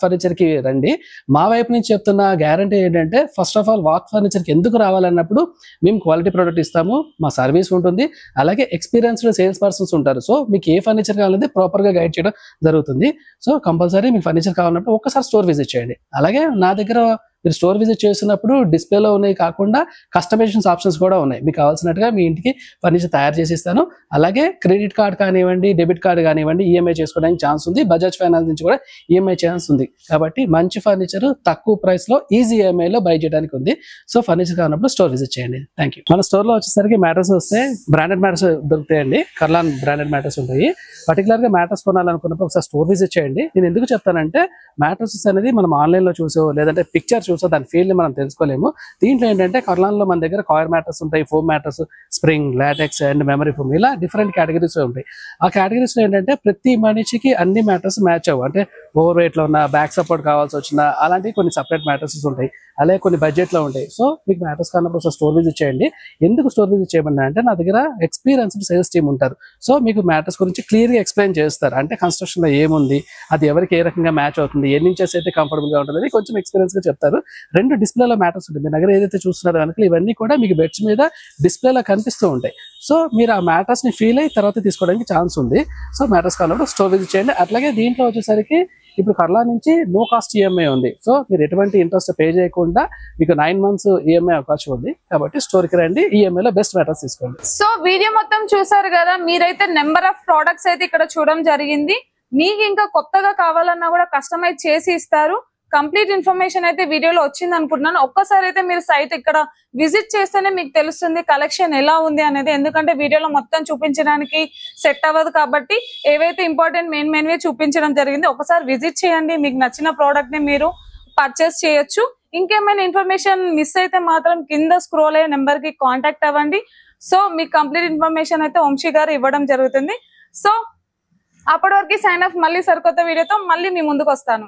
ఫర్నిచర్ కి రండి. మా వైపు నుంచి చెప్తున్న గ్యారంటీ ఏంటంటే, first of all art furniture కి ఎందుకు రావాలన్నప్పుడు మేము క్వాలిటీ ప్రోడక్ట్ ఇస్తాము, మా సర్వీస్ ఉంటుంది, అలాగే ఎక్స్పీరియన్స్డ్ సేల్స్ పర్సన్స్ ఉంటారు. సో మీకు ఏ ఫర్నిచర్ కావాలంటే ప్రాపర్ గా గైడ్ చేయడం జరుగుతుంది. సో కంపల్సరీ మీకు ఫర్నిచర్ కావాలన్నప్పుడు ఒక్కసారి స్టోర్ విజిట్ చేయండి. అలాగే నా దగ్గర మీరు స్టోర్ విజిట్ చేస్తున్నప్పుడు డిస్ప్లేలో ఉన్నాయి కాకుండా కస్టమైజేషన్స్ ఆప్షన్స్ కూడా ఉన్నాయి. మీకు కావాల్సినట్టుగా మీ ఇంటికి ఫర్నిచర్ తయారు చేసి ఇస్తాను. అలాగే క్రెడిట్ కార్డ్ కానివ్వండి, డెబిట్ కార్డ్ కానివ్వండి, ఈఎంఐ చేసుకోవడానికి ఛాన్స్ ఉంది. బజాజ్ ఫైనాన్స్ నుంచి కూడా ఈఎంఐ ఛాన్స్ ఉంది. కాబట్టి మంచి ఫర్నిచర్ తక్కువ ప్రైస్ లో ఈజీ ఈఎంఐ లో బై చేయడానికి ఉంది. సో ఫర్నిచర్ కావాలన్నప్పుడు స్టోర్ విజిట్ చేయండి. Thank you. మన స్టోర్ లో వచ్చేసరికి మ్యాటర్స్ వస్తే బ్రాండెడ్ మ్యాటర్స్ దొరుకుతాయండి. కర్లాన్ బ్రాండెడ్ మ్యాటర్స్ ఉంటాయి. పర్టికులర్ గా మ్యాటర్స్ కొనాలనుకున్నప్పుడు ఒకసారి స్టోర్ విజిట్ చేయండి. నేను ఎందుకు చెప్తానంటే, మ్యాట్రసెస్ అనేది మనం ఆన్లైన్ లో చూసో లేదంటే పిక్చర్ చూసో దాని ఫీల్డ్ మనం తెలుసుకోలేము. దీంట్లో ఏంటంటే కర్లాన్ లో మన దగ్గర కాయర్ మ్యాటర్స్ ఉంటాయి, foam matters, spring, LaTeX and memory foam, ఇలా డిఫరెంట్ కేటగిరీస్ ఉంటాయి. ఆ కేటగిరీస్ లో ఏంటంటే ప్రతి మనిషికి అన్ని మ్యాటర్స్ మ్యాచ్ అవ్వు. అంటే ఓవర్ వెయిట్ లో ఉన్న, బ్యాక్ సపోర్ట్ కావాల్సి వచ్చిన, అలాంటివి కొన్ని సపరేట్ మ్యాటర్స్ ఉంటాయి. అలాగే కొన్ని బడ్జెట్ లో ఉంటాయి. సో మీకు మ్యాటర్స్ కానప్పుడు ఒకసారి స్టోర్ విజిట్ చేయండి. ఎందుకు స్టోర్ విజిట్ చేయమన్నా అంటే, నా దగ్గర ఎక్స్పీరియన్స్డ్ సేల్స్ టీమ్ ఉంటారు. సో మీకు మ్యాటర్స్ గురించి క్లియర్ గా ఎక్స్ప్లెయిన్ చేస్తారు. అంటే కన్స్ట్రక్షన్ లో ఏముంది, అది ఎవరికి ఏ రకంగా మ్యాచ్ అవుతుంది, ఎన్ని ఇంచెస్ అయితే కంఫర్టబుల్ గా ఉంటుంది, కొంచెం ఎక్స్పీరియన్స్ గా చెప్తారు. 2 డిస్ప్లేలో మ్యాటర్స్ ఉంటుంది. మీ దగ్గర ఏదైతే చూస్తున్నారో కనుక ఇవన్నీ కూడా మీకు బెడ్స్ మీద డిస్ప్లేలో కనిపిస్తూ ఉంటాయి. సో మీరు ఆ మ్యాటర్స్ ని ఫీల్ అయ్యి తర్వాత తీసుకోవడానికి ఛాన్స్ ఉంది. సో మ్యాటర్స్ కావాలంటే స్టోర్ విజిట్ చేయండి. అట్లాగే దీంట్లో వచ్చేసరికి ఇప్పుడు కర్లా నుంచి నో కాస్ట్ ఈఎంఐ ఉంది. సో మీరు ఎటువంటి ఇంట్రెస్ట్ పే చేయకుండా మీకు 9 months ఈఎంఐ అవకాశం ఉంది. కాబట్టి స్టోర్ కి రండి, ఈఎంఐ లో బెస్ట్ మ్యాటర్స్ తీసుకోండి. సో వీడియో మొత్తం చూసారు కదా, మీరైతే నెంబర్ ఆఫ్ ప్రోడక్ట్స్ అయితే ఇక్కడ చూడడం జరిగింది. మీకు ఇంకా కొత్తగా కావాలన్నా కూడా కస్టమైజ్ చేసి ఇస్తారు. కంప్లీట్ ఇన్ఫర్మేషన్ అయితే వీడియోలో వచ్చింది అనుకుంటున్నాను. ఒక్కసారి అయితే మీరు సైట్ ఇక్కడ విజిట్ చేస్తేనే మీకు తెలుస్తుంది కలెక్షన్ ఎలా ఉంది అనేది. ఎందుకంటే వీడియోలో మొత్తం చూపించడానికి సెట్ అవ్వదు కాబట్టి ఏవైతే ఇంపార్టెంట్ మెయిన్ చూపించడం జరిగింది. ఒకసారి విజిట్ చేయండి, మీకు నచ్చిన ప్రోడక్ట్ ని మీరు పర్చేస్ చేయొచ్చు. ఇంకేమైనా ఇన్ఫర్మేషన్ మిస్ అయితే మాత్రం కింద స్క్రోల్ అయ్యే నెంబర్ కి కాంటాక్ట్ అవ్వండి. సో మీకు కంప్లీట్ ఇన్ఫర్మేషన్ అయితే వంశీ గారు ఇవ్వడం జరుగుతుంది. సో అప్పటి వరకు సైన్ ఆఫ్. మళ్ళీ సరికొత్త వీడియోతో మళ్ళీ మీ ముందుకు వస్తాను.